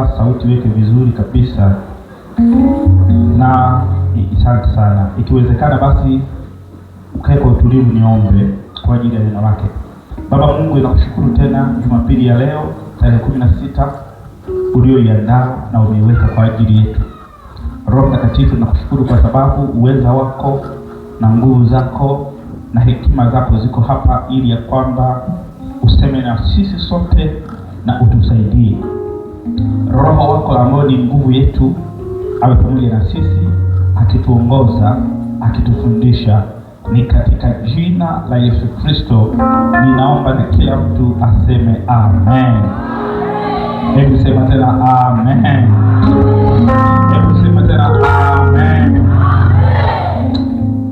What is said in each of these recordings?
naomba sauti weke vizuri kabisa, na asante sana. Ikiwezekana basi ukae kwa utulivu, niombe kwa ajili ya neno lake. Baba Mungu, ninakushukuru tena Jumapili ya leo tarehe 16 ulioiandaa na umeiweka kwa ajili yetu. Roho Mtakatifu, nakushukuru kwa sababu uweza wako na nguvu zako na hekima zako ziko hapa, ili ya kwamba useme na sisi sote na utusaidie. Roho wako ambao ni nguvu yetu awe pamoja na sisi, akituongoza, akitufundisha. Ni katika jina la Yesu Kristo ninaomba, na kila mtu aseme amen. Hebu sema tena amen. Hebu sema tena amen.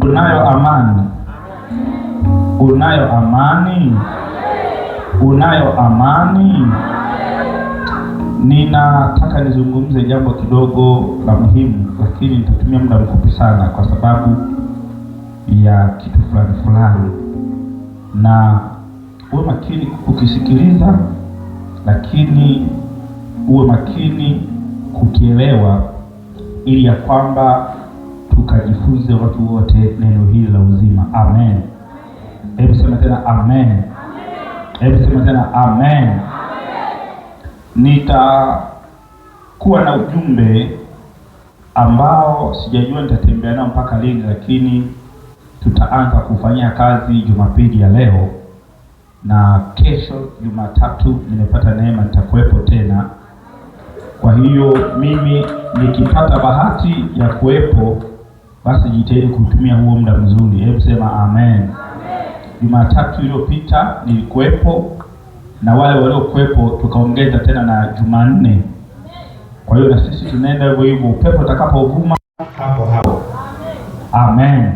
Unayo amani? Unayo amani? Unayo amani? Ninataka nizungumze jambo kidogo la muhimu, lakini nitatumia muda mfupi sana kwa sababu ya kitu fulani, na uwe makini kukisikiliza, lakini uwe makini kukielewa, ili ya kwamba tukajifunze watu wote neno hili la uzima. Amen. Hebu sema tena amen. Hebu sema tena amen. Nitakuwa na ujumbe ambao sijajua nitatembea nao mpaka lini, lakini tutaanza kufanyia kazi Jumapili ya leo, na kesho Jumatatu nimepata neema nitakuwepo tena. Kwa hiyo mimi nikipata bahati ya kuwepo, basi jitahidi kutumia huo muda mzuri. Hebu sema amen. Jumatatu iliyopita nilikuwepo, na wale waliokuwepo tukaongeza tena na Jumanne. Kwa hiyo na sisi tunaenda hivyo hivyo, upepo utakapovuma hapo hapo. Amen.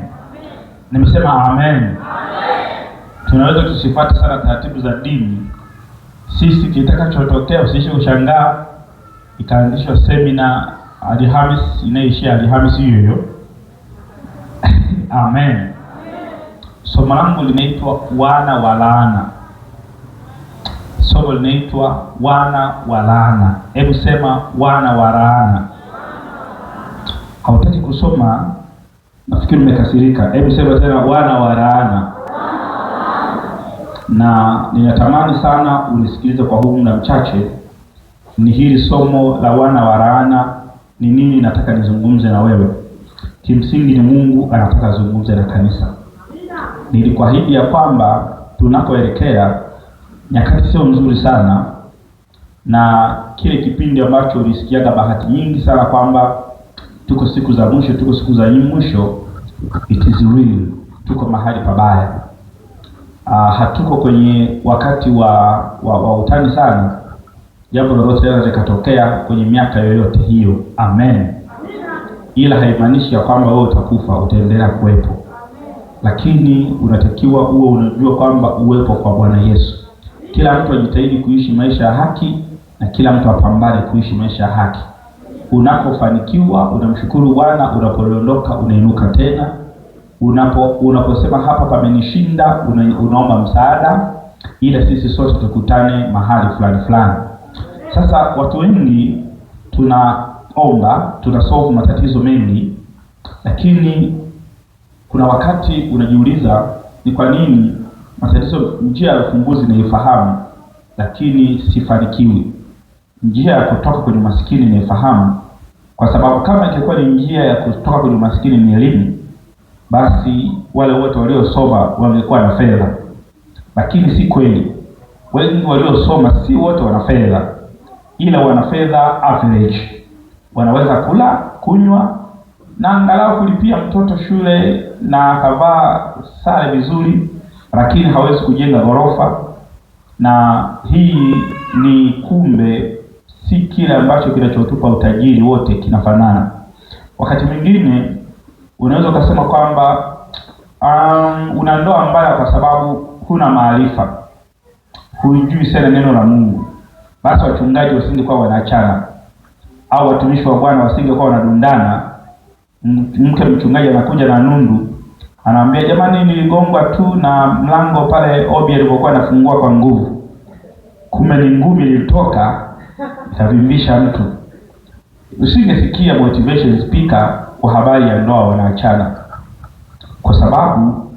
Nimesema amen. Tunaweza tusifuate sana taratibu za dini. Sisi kitakachotokea usishe kushangaa ikaanzishwa semina Alhamisi inayoishia Alhamisi hiyo. Amen. Somo langu linaitwa wana wa laana. Somo linaitwa wana wa laana. Hebu sema wana wa laana. Hautaki kusoma? Nafikiri umekasirika. Hebu sema tena wana wa laana. Na ninatamani sana unisikilize kwa huu muda mchache. Ni hili somo la wana wa laana ni nini nataka nizungumze na wewe. Kimsingi ni Mungu anataka zungumze na kanisa. Nilikuahidi ya kwamba tunakoelekea nyakati sio nzuri sana, na kile kipindi ambacho ulisikiaga bahati nyingi sana kwamba tuko siku za mwisho, tuko siku za mwisho, it is real. Tuko mahali pabaya. Hatuko kwenye wakati wa utani sana. Jambo lolote linaweza likatokea kwenye miaka yoyote hiyo. Amen. Ila haimaanishi ya kwamba wewe utakufa, utaendelea kuwepo. Lakini unatakiwa uwe unajua kwamba uwepo kwa Bwana Yesu. Kila mtu ajitahidi kuishi maisha ya haki, na kila mtu apambane kuishi maisha ya haki. Unapofanikiwa unamshukuru Bwana, unapoondoka unainuka tena. Unaposema hapa pamenishinda, unaomba msaada, ila sisi sote tukutane mahali fulani. Sasa watu wengi tunaomba, tunasolve matatizo mengi, lakini kuna wakati unajiuliza ni kwa nini matatizo, njia ya ufumbuzi naifahamu lakini sifanikiwi. Njia ya kutoka kwenye maskini naifahamu, kwa sababu kama ingekuwa ni njia ya kutoka kwenye maskini ni elimu, basi wale wote waliosoma wangekuwa na fedha. Lakini si kweli. Wengi waliosoma si wote wana fedha, ila wana fedha average. Wanaweza kula, kunywa na angalau kulipia mtoto shule na akavaa sare vizuri, lakini hawezi kujenga ghorofa. Na hii ni kumbe si kile ambacho kinachotupa utajiri wote kinafanana. Wakati mwingine unaweza kusema kwamba una ndoa mbaya kwa sababu huna maarifa, hujui sana neno la Mungu. Basi wachungaji wasingekuwa wanaachana, au watumishi wa Bwana wasingekuwa wanadundana. Mke mchungaji anakuja na nundu, anamwambia jamani, niligongwa tu na mlango pale Obi alipokuwa anafungua kwa nguvu. Kumbe ni ngumi ilitoka itavimbisha mtu. Usingesikia motivation speaker kwa habari ya ndoa wanaachana, kwa sababu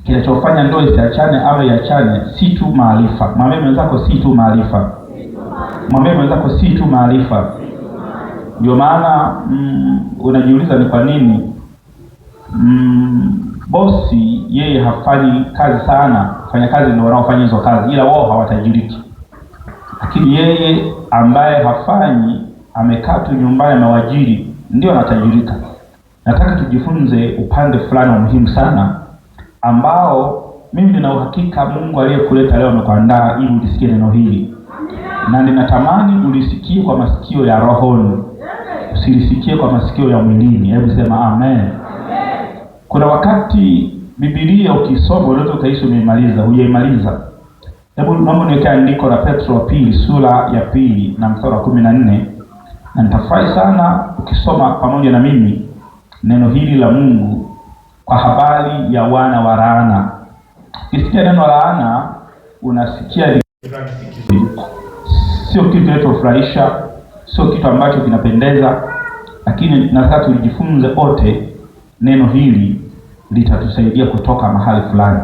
kinachofanya ndoa isiachane au iachane si tu maarifa. Mwambie mwenzako si tu maarifa. Mwambie mwenzako si tu maarifa. Ndio maana unajiuliza ni kwa nini bosi yeye hafanyi kazi sana, fanya kazi ndio wanaofanya hizo kazi, ila wao hawatajiriki. Lakini yeye ambaye hafanyi, amekaa tu nyumbani na wajiri, ndio anatajirika. Nataka tujifunze upande fulani wa muhimu sana ambao mimi nina uhakika Mungu aliyekuleta leo amekuandaa ili ulisikie neno hili. Na ninatamani ulisikie kwa masikio ya rohoni, usilisikie kwa masikio ya mwilini. Hebu sema amen. Kuna wakati Biblia ukisoma unaweza ukaishi umeimaliza, hujaimaliza. Hebu naomba niweke andiko la Petro wa pili sura ya 2 na mstari wa 14. Na nitafurahi sana ukisoma pamoja na mimi neno hili la Mungu kwa habari ya wana wa laana. Ukisikia neno laana unasikia sio kitu kinachofurahisha, sio kitu ambacho kinapendeza, lakini nataka tujifunze wote neno hili litatusaidia kutoka mahali fulani.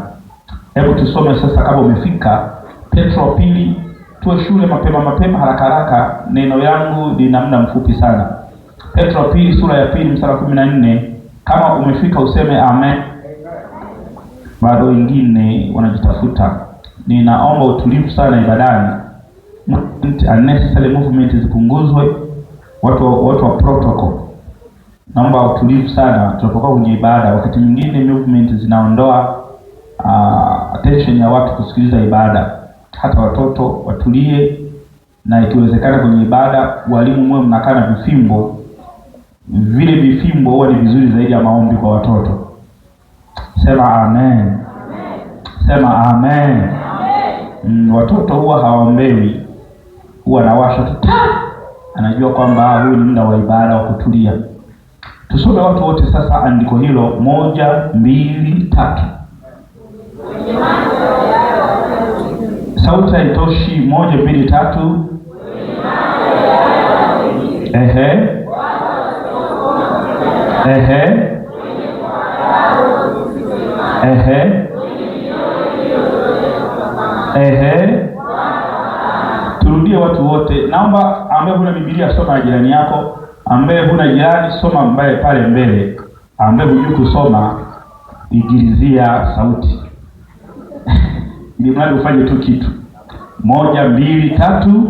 Hebu tusome sasa, kama umefika Petro wa pili, tuwe shule mapema haraka. Neno yangu lina muda mfupi sana. Petro wa pili sura ya 2 mstari wa 14. Kama umefika useme amen. Bado wengine wanajitafuta. Ninaomba utulivu sana ibadani. Unnecessary movement zipunguzwe. Watu wa protocol, naomba utulivu sana tunapokuwa kwenye ibada. Wakati mwingine movement zinaondoa attention ya watu kusikiliza ibada. Hata watoto watulie, na ikiwezekana kwenye ibada walimu mwe mnakaa na vifimbo. Vile vifimbo huwa ni vizuri zaidi ya maombi kwa watoto. Sema amen. Sema amen. Watoto huwa hawaombewi, huwa nawasha tu, anajua kwamba huu ni muda wa ibada wa kutulia. Tusome watu wote sasa andiko hilo 1, 2, 3. Sauti haitoshi. 1, 2, 3. Turudie watu wote. Naomba ambaye huna Biblia soma na jirani yako, ambaye huna jirani soma ambaye pale mbele, ambaye hujui kusoma igilizia sauti. Ni mradi ufanye tu kitu. 1, 2, 3.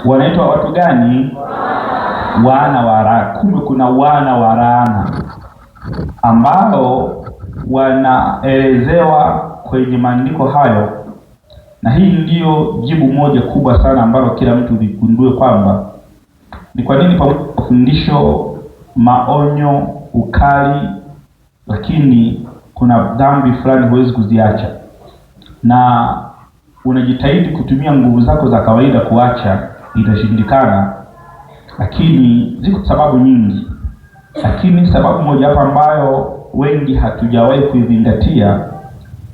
Wanaitwa watu gani? Wana wa laana. Kumbe kuna wana wa laana ambao wanaelezewa kwenye maandiko hayo, na hii ndiyo jibu moja kubwa sana ambalo kila mtu ligundue kwamba ni kwa nini pamoja na fundisho, maonyo, ukali, lakini kuna dhambi fulani huwezi kuziacha, na unajitahidi kutumia nguvu zako za kawaida kuacha, itashindikana. Lakini ziko sababu nyingi, lakini sababu moja hapa ambayo wengi hatujawahi kuizingatia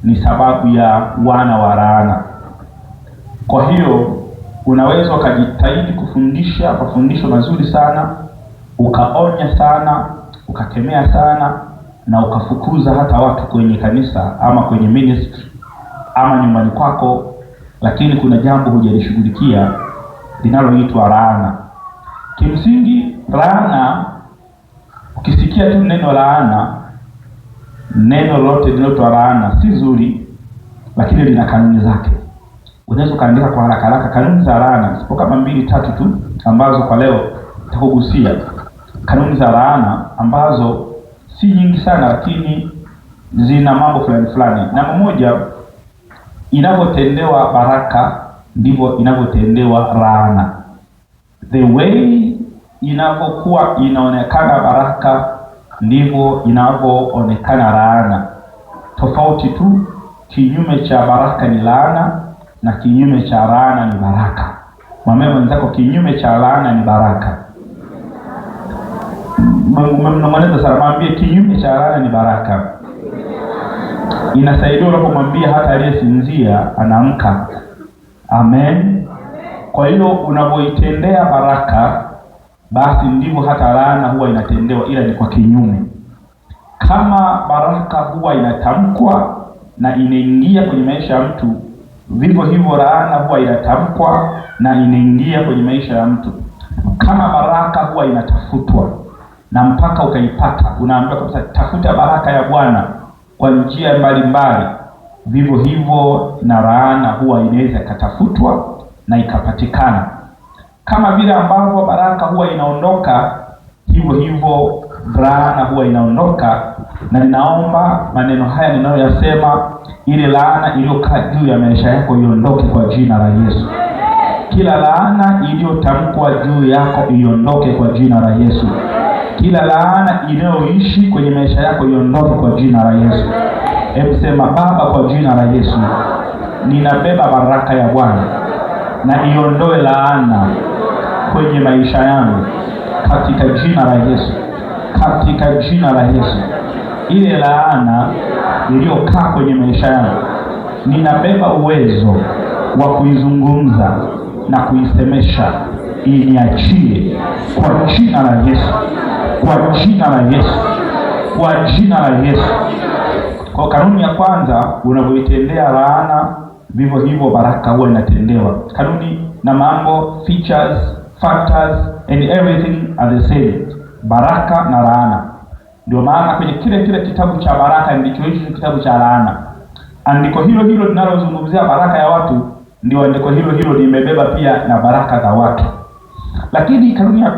ni sababu ya wana wa laana. Kwa hiyo unaweza ukajitahidi kufundisha mafundisho mazuri sana, ukaonya sana, ukakemea sana, na ukafukuza hata watu kwenye kanisa ama kwenye ministry ama nyumbani kwako, lakini kuna jambo hujalishughulikia linaloitwa laana. Kimsingi laana, ukisikia tu neno laana, neno lote linaloitwa laana si zuri, lakini lina kanuni zake. Unaweza kaandika kwa haraka kanuni za laana, sipo kama 2, 3 tu ambazo kwa leo nitakugusia. Kanuni za laana ambazo si nyingi sana, lakini zina mambo fulani. Namba 1, inavyotendewa baraka ndivyo inavyotendewa laana. The way inavyokuwa inaonekana baraka ndivyo inavyoonekana laana. Tofauti tu, kinyume cha baraka ni laana na kinyume cha laana ni baraka. Mwambie mwenzako kinyume cha laana ni baraka. Mnamweleza sana, mwambie kinyume cha laana ni baraka. Inasaidia unapomwambia hata aliyesinzia anaamka. Amen. Kwa hiyo unapoitendea baraka, basi ndivyo hata laana huwa inatendewa, ila ni kwa kinyume. Kama baraka huwa inatamkwa na inaingia kwenye maisha ya mtu, vivyo hivyo laana huwa inatamkwa na inaingia kwenye maisha ya mtu. Kama baraka huwa inatafutwa na mpaka ukaipata, unaambiwa kabisa tafuta baraka ya Bwana kwa njia mbalimbali, vivyo hivyo na laana huwa inaweza ikatafutwa na ikapatikana. Kama vile ambavyo baraka huwa inaondoka, hivyo hivyo laana huwa inaondoka. Na ninaomba maneno haya ninayoyasema, ile laana iliyokaa juu ya maisha yako iondoke kwa jina la Yesu. Kila laana iliyotamkwa juu yako iondoke kwa jina la Yesu. Kila laana inayoishi kwenye maisha yako iondoke kwa jina la Yesu. Hebu sema, Baba, kwa jina la Yesu ninabeba baraka ya Bwana na iondoe laana kwenye maisha yangu katika jina la Yesu. Katika jina la Yesu, ile laana iliyokaa kwenye maisha yangu ninabeba uwezo wa kuizungumza na kuisemesha iniachie kwa jina la Yesu. Kwa jina la Yesu. Kwa jina la Yesu. Kwa kanuni ya kwanza, unapoitendea laana, vivyo hivyo baraka huwa inatendewa. Kanuni na mambo, features, factors and everything are the same. Baraka na laana. Ndio maana kwenye kile kitabu cha baraka ndicho hicho kitabu cha laana. Andiko hilo linalozungumzia baraka ya watu, ndio andiko hilo limebeba pia na baraka za watu. Lakini kanuni ya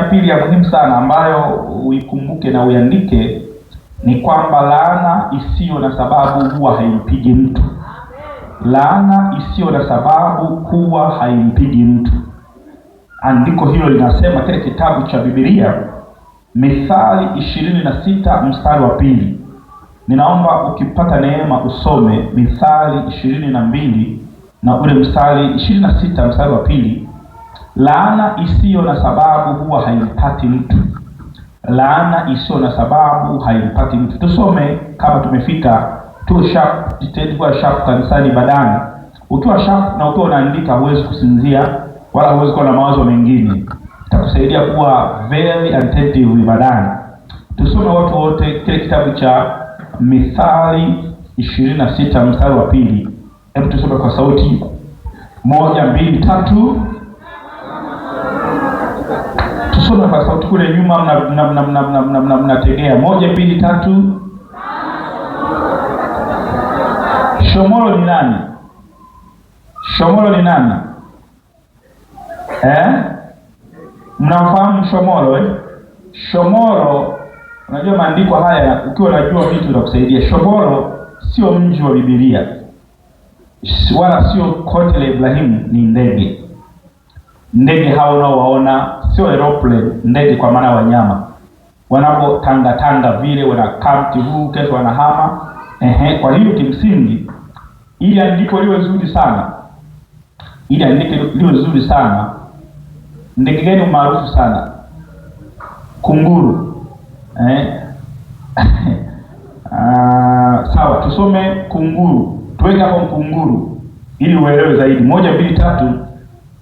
pili ya muhimu sana ambayo uikumbuke na uiandike ni kwamba laana isiyo na sababu huwa haimpigi mtu. Laana isiyo na sababu huwa haimpigi mtu. Andiko hilo linasema kile kitabu cha Biblia, Mithali 26 mstari wa 2. Ninaomba ukipata neema usome Mithali 22 na ule mstari 26 mstari wa 2. Laana isiyo na sababu huwa haimpati mtu. Laana isiyo na sababu haimpati mtu. Tusome kama tumefika. Tuwe sharp, jitahidi sharp kanisani badani. Ukiwa sharp na ukiwa unaandika huwezi kusinzia wala huwezi kuwa na mawazo mengine. Itakusaidia kuwa very attentive badani. Tusome watu wote kile kitabu cha Mithali 26 mstari wa 2. Hebu tusome kwa sauti. 1, 2, 3. Tusome kwa sauti, kule nyuma mnategea. 1, 2, 3. Shomoro ni nani? Shomoro ni nani? Mnafahamu shomoro? Shomoro, unajua maandiko haya ukiwa unajua vitu vitakusaidia. Shomoro sio mji wa Biblia, wala sio kote la Ibrahimu, ni ndege. Ndege hao unaowaona sio aeroplane, ndege kwa maana wanyama. Wanapotanga vile wanakaa huu kesho wanahama. Kwa hiyo kimsingi ili andiko liwe zuri sana, ndege gani maarufu sana? Kunguru. Sawa, tusome kunguru. Tuweke hapo kunguru ili uelewe zaidi. 1, 2, 3.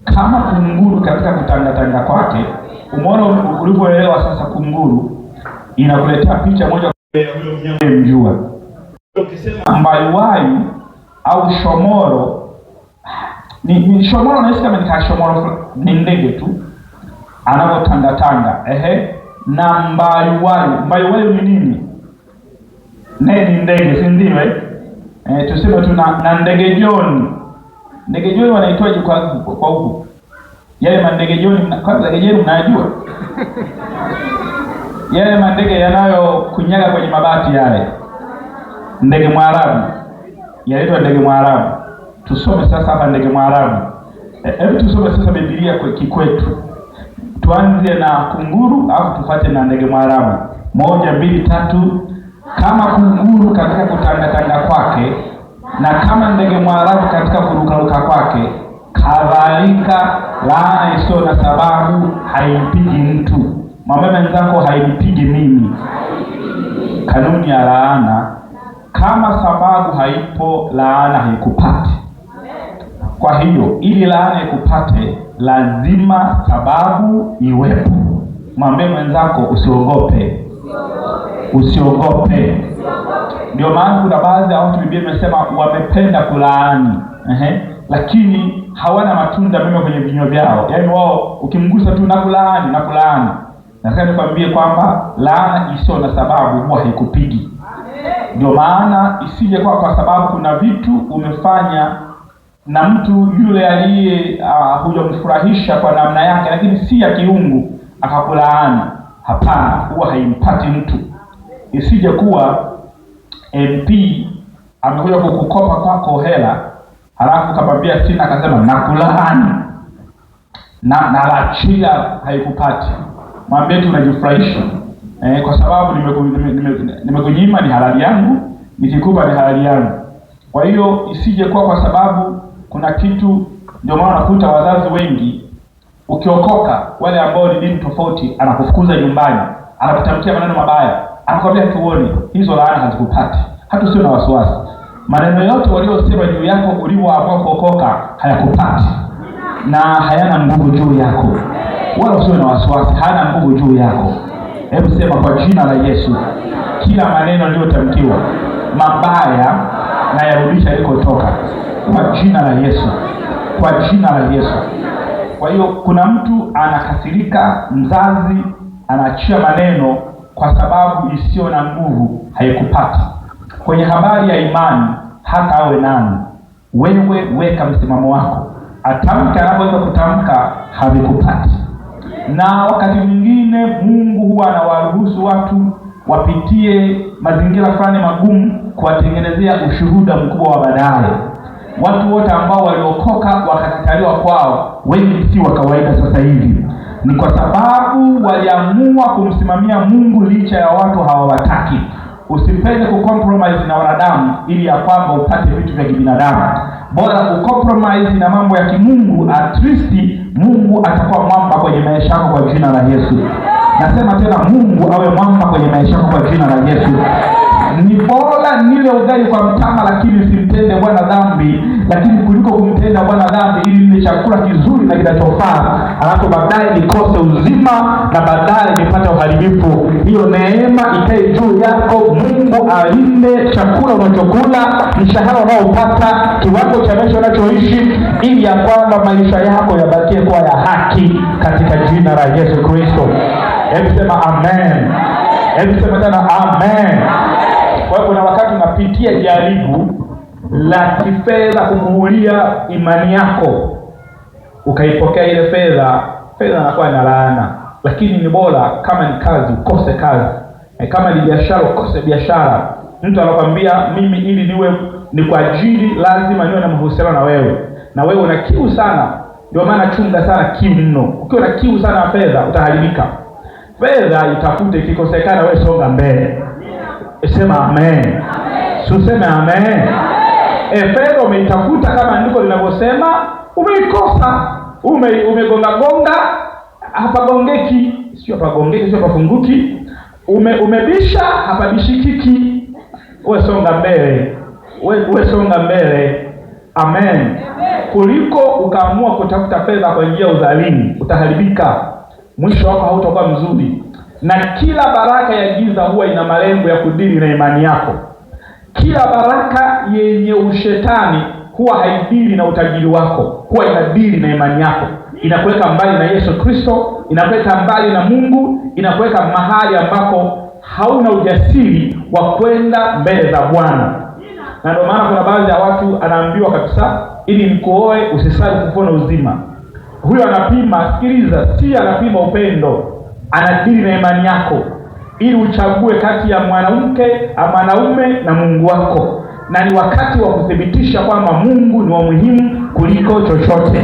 Kama kunguru katika kutanga kwake, umeona ulivyoelewa sasa kunguru, inakuletea picha moja kwa huyo mjua. Ukisema mbayuwayu au shomoro, ni shomoro naisi kama ni shomoro, ni ndege tu anapotanga. Na mbayuwayu ni nini? Ni ndege, si ndio? Tuseme tu na ndege joni. Ndege joni wanaitwaje kwa huko? Yale mandege joni, kwanza ndege joni mnajua? Yale mandege yanayo kunyaga kwenye mabati yale. Ndege Mwarabu. Yaitwa ndege Mwarabu. Tusome sasa hapa ndege Mwarabu. Hebu tusome sasa Biblia kwa kikwetu. Tuanze na kunguru au tufuate na ndege Mwarabu. 1, 2, 3. Kama kunguru katika kutanga kwake na kama ndege Mwarabu katika kurukaruka kwake, kadhalika laana isiyo na sababu haimpigi mtu. Mwambie mwenzako hainipigi mimi. Kanuni ya laana, kama sababu haipo, laana haikupati. Kwa hiyo ili laana ikupate, lazima sababu iwepo. Mwambie mwenzako usiogope. Usiogope. Ndio maana kuna baadhi ya watu Biblia imesema wamependa kulaani, lakini hawana matunda mema kwenye vinywa vyao. Yaani wao ukimgusa tu nakulaani. Nataka nikwambie kwamba laana isiyo na sababu huwa haikupigi. Ndio maana isije kwa sababu kuna vitu umefanya na mtu yule aliye hujamfurahisha kwa namna yake, lakini si ya kiungu, akakulaani. Hapana, huwa haimpati mtu. Isije kuwa MP amekuja kukukopa kwako hela, halafu kamwambia sina, akasema nakulaani na lachia, haikupati. Mwambie tu unajifurahisha. Kwa sababu nimekunyima, ni halali yangu, nikikupa ni halali yangu. Kwa hiyo isije kwa sababu kuna kitu. Ndio maana unakuta wazazi wengi ukiokoka, wale ambao ni dini tofauti, anakufukuza nyumbani, anakutamkia maneno mabaya, anakuambia tuone. Hizo laana hazikupati. Hata usio na wasiwasi. Maneno yote waliosema juu yako ulipoamua kuokoka hayakupati na hayana nguvu juu yako. Wala usio na wasiwasi, hayana nguvu juu yako. Hebu sema kwa jina la Yesu, kila maneno yaliyotamkiwa mabaya na yarudisha ilikotoka. Kwa jina la Yesu. Kwa jina la Yesu. Kwa hiyo kuna mtu anakasirika, mzazi anaachia maneno kwa sababu isiyo na nguvu, haikupati. Kwenye habari ya imani, hata awe nani, wewe weka msimamo wako. Atamka anapoweza kutamka, havikupati. Na wakati mwingine Mungu huwa anawaruhusu watu wapitie mazingira fulani magumu kuwatengenezea ushuhuda mkubwa wa baadaye. Watu wote ambao waliokoka wakakataliwa kwao, wengi si wa kawaida sasa hivi, ni kwa sababu waliamua kumsimamia Mungu licha ya watu hawawataki. Usipende kucompromise na wanadamu ili ya kwamba upate vitu vya kibinadamu. Bora kucompromise na mambo ya kimungu, at least Mungu atakuwa mwamba kwenye maisha yako kwa jina la Yesu. Nasema tena, Mungu awe mwamba kwenye maisha yako kwa jina la Yesu. Ni bora nile ugali kwa mtama lakini simtende Bwana dhambi, lakini kuliko kumtenda Bwana dhambi ili nile chakula kizuri na kinachofaa, alafu baadaye nikose uzima na baadaye nipate uharibifu. Hiyo neema ikae juu yako. Mungu alinde chakula unachokula, mshahara unaopata, kiwango cha maisha unachoishi, ili ya kwamba maisha yako yabakie kuwa ya haki katika jina la Yesu Kristo. Hebu sema amen. Hebu sema tena amen. Kwa hiyo kuna wakati unapitia jaribu la kifedha kumuhulia imani yako, ukaipokea ile fedha inakuwa na laana. Lakini ni bora kama ni kazi ukose kazi, kama ni biashara ukose biashara. Mtu anakuambia mimi ili ni kwa ajili lazima niwe na mahusiano na wewe, na wewe una kiu sana. Ndio maana chunga sana kiu mno. Ukiwa na kiu sana fedha utaharibika. Fedha itafute, ikikosekana wewe songa mbele. Sema amen. Useme amen. Fedha umeitafuta kama ndiko linavyosema, umeikosa. Umegonga hapagongeki, sio hapagongeki, sio hapafunguki. Umebisha hapabishikiki. Wewe songa mbele. Wewe songa mbele. Amen. Kuliko ukaamua kutafuta fedha kwa njia ya udhalimu, utaharibika. Mwisho wako hautakuwa mzuri. Na kila baraka ya giza huwa ina malengo ya kudili na imani yako. Kila baraka yenye ushetani huwa haidili na utajiri wako, huwa inadili na imani yako. Inakuweka mbali na Yesu Kristo, inakuweka mbali na Mungu, inakuweka mahali ambapo hauna ujasiri wa kwenda mbele za Bwana. Na ndio maana kuna baadhi ya watu anaambiwa kabisa, ili mkuoe usisali kufuona uzima. Huyo anapima, sikiliza, si anapima upendo, anadili na imani yako ili uchague kati ya mwanamke au mwanaume na Mungu wako. Na ni wakati wa kuthibitisha kwamba Mungu ni wa muhimu kuliko chochote.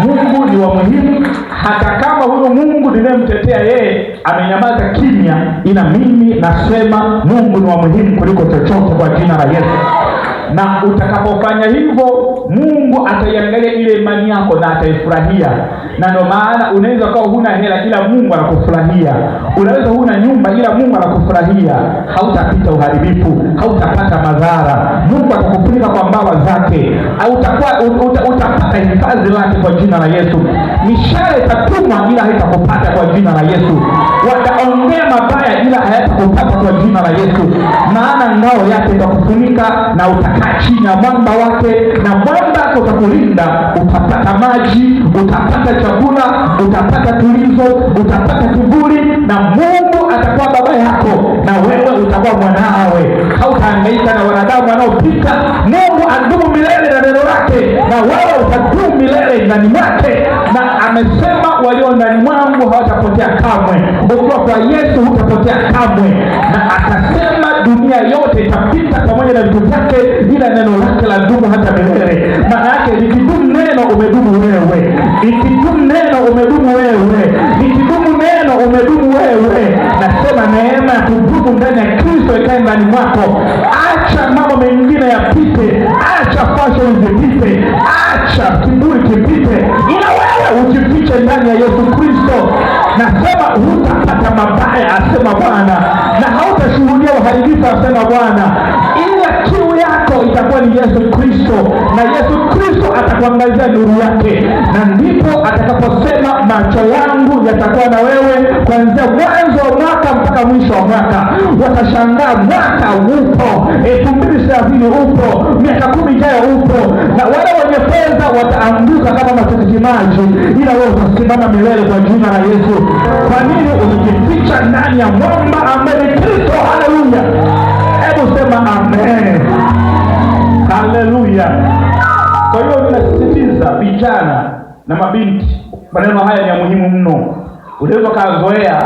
Mungu ni wa muhimu, hata kama huyo Mungu ninayemtetea yeye amenyamaza kimya, ila mimi nasema Mungu ni wa muhimu kuliko chochote kwa jina la Yesu. na utakapofanya hivyo Mungu ataiangalia ile imani yako na ataifurahia. Na ndio maana unaweza kuwa huna hela ila Mungu anakufurahia. Unaweza huna nyumba ila Mungu anakufurahia. Hautapita uharibifu, hautapata madhara. Mungu atakufunika kwa mbawa zake. Utapata hifadhi lake kwa jina la Yesu. Mishale itatumwa ila haitakupata kwa jina la Yesu. Wataongea mabaya ila hayatakupata kwa jina la Yesu. Maana ngao yake itakufunika na utakaa chini ya mwamba wake, na mwamba wake utakulinda. Utapata maji, utapata chakula, utapata tulizo, utapata kivuli, na Mungu atakuwa baba yako na wewe utakuwa mwanawe. Hautahangaika na wanadamu wanaopita. Mungu adumu milele na neno lake, na wewe utadumu milele ndani mwake. Na amesema walio ndani mwangu hawatapotea kamwe. Ukiwa kwa Yesu hutapotea kamwe. Na akasema dunia yote itapita pamoja na vitu vyake, ila neno lake la dumu hata milele. Maana yake likidumu neno umedumu wewe. Likidumu neno umedumu wewe. Likidumu neno umedumu wewe. Nasema neema ya kudumu ndani ya Kristo ikae ndani mwako. Acha mambo mengine yapite. Acha fashion zipite. Acha kiburi kipite. Ila wewe ujifiche ndani ya Yesu Kristo. Nasema hutapata mabaya, asema Bwana, na hautashuhudia uharibifu, asema Bwana. Ila kiu yako itakuwa ni Yesu Kristo, na Yesu Kristo atakuangazia nuru yake. Na ndipo atakaposema macho yangu yatakuwa na wewe kuanzia mwanzo wa mwaka mpaka mwisho wa mwaka. Watashangaa mwaka upo, 2030 upo, miaka 10 ijayo upo, na wale wenye fedha wataanguka kama matikiti maji, ila wewe utasimama milele kwa jina la Yesu. Kwa nini? Umejificha ndani ya mwamba ambaye ni Kristo. Haleluya! Hebu sema amen. Haleluya. Kwa hiyo ninasisitiza vijana na mabinti, maneno haya ni ya muhimu mno. Unaweza kazoea,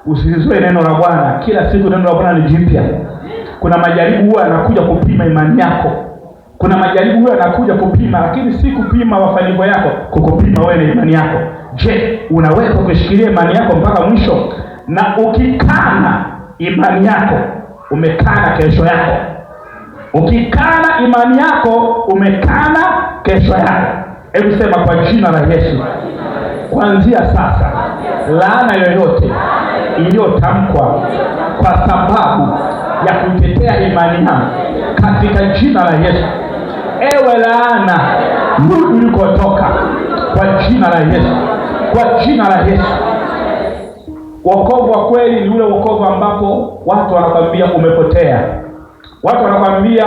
usizoe neno la Bwana. Kila siku neno la Bwana ni jipya. Kuna majaribu huwa yanakuja kupima imani yako. Kuna majaribu huwa yanakuja kupima, lakini si kupima mafanikio yako, kukupima wewe na imani yako. Je, unaweza kushikilia imani yako mpaka mwisho? Na ukikana imani yako, umekana kesho yako. Ukikana imani yako, umekana kesho yako. Hebu sema kwa jina la Yesu, kuanzia sasa laana yoyote iliyotamkwa kwa sababu ya kutetea imani yangu, katika jina la Yesu, ewe laana, rudi ulikotoka kwa jina la Yesu, kwa jina la Yesu. Wokovu wa kweli ni ule wokovu ambapo watu wanakwambia umepotea. Watu wanakwambia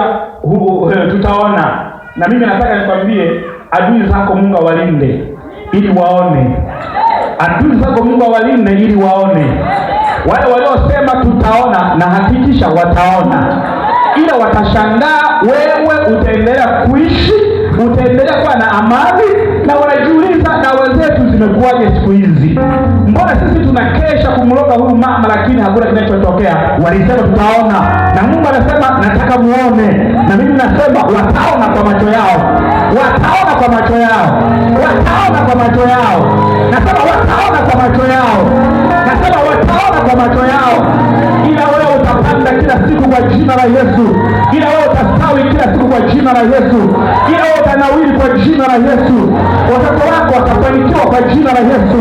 tutaona. Na mimi nataka nikwambie, adui zako Mungu awalinde ili waone. Adui zako Mungu awalinde ili waone. Wale waliosema tutaona, na hakikisha wataona, ila watashangaa. Wewe utaendelea kuishi, utaendelea kuwa na amani, na wanajiuliza na wenzetu zimekuwaje siku hizi? Mbona sisi tunakesha kumloga huyu mama lakini hakuna kinachotokea? Walisema tutaona, na Mungu anasema nataka muone. Na mimi nasema wataona kwa macho yao. Wataona kwa macho yao. Wataona kwa macho yao. Nasema wataona kwa macho yao. Nasema wataona kwa macho yao. Ila wewe utapanda kila siku kwa jina la Yesu. Ila wewe utastawi kila siku kwa jina la Yesu. Ila wewe utanawiri kwa jina la Yesu. Watoto wako watafanikiwa kwa jina la Yesu.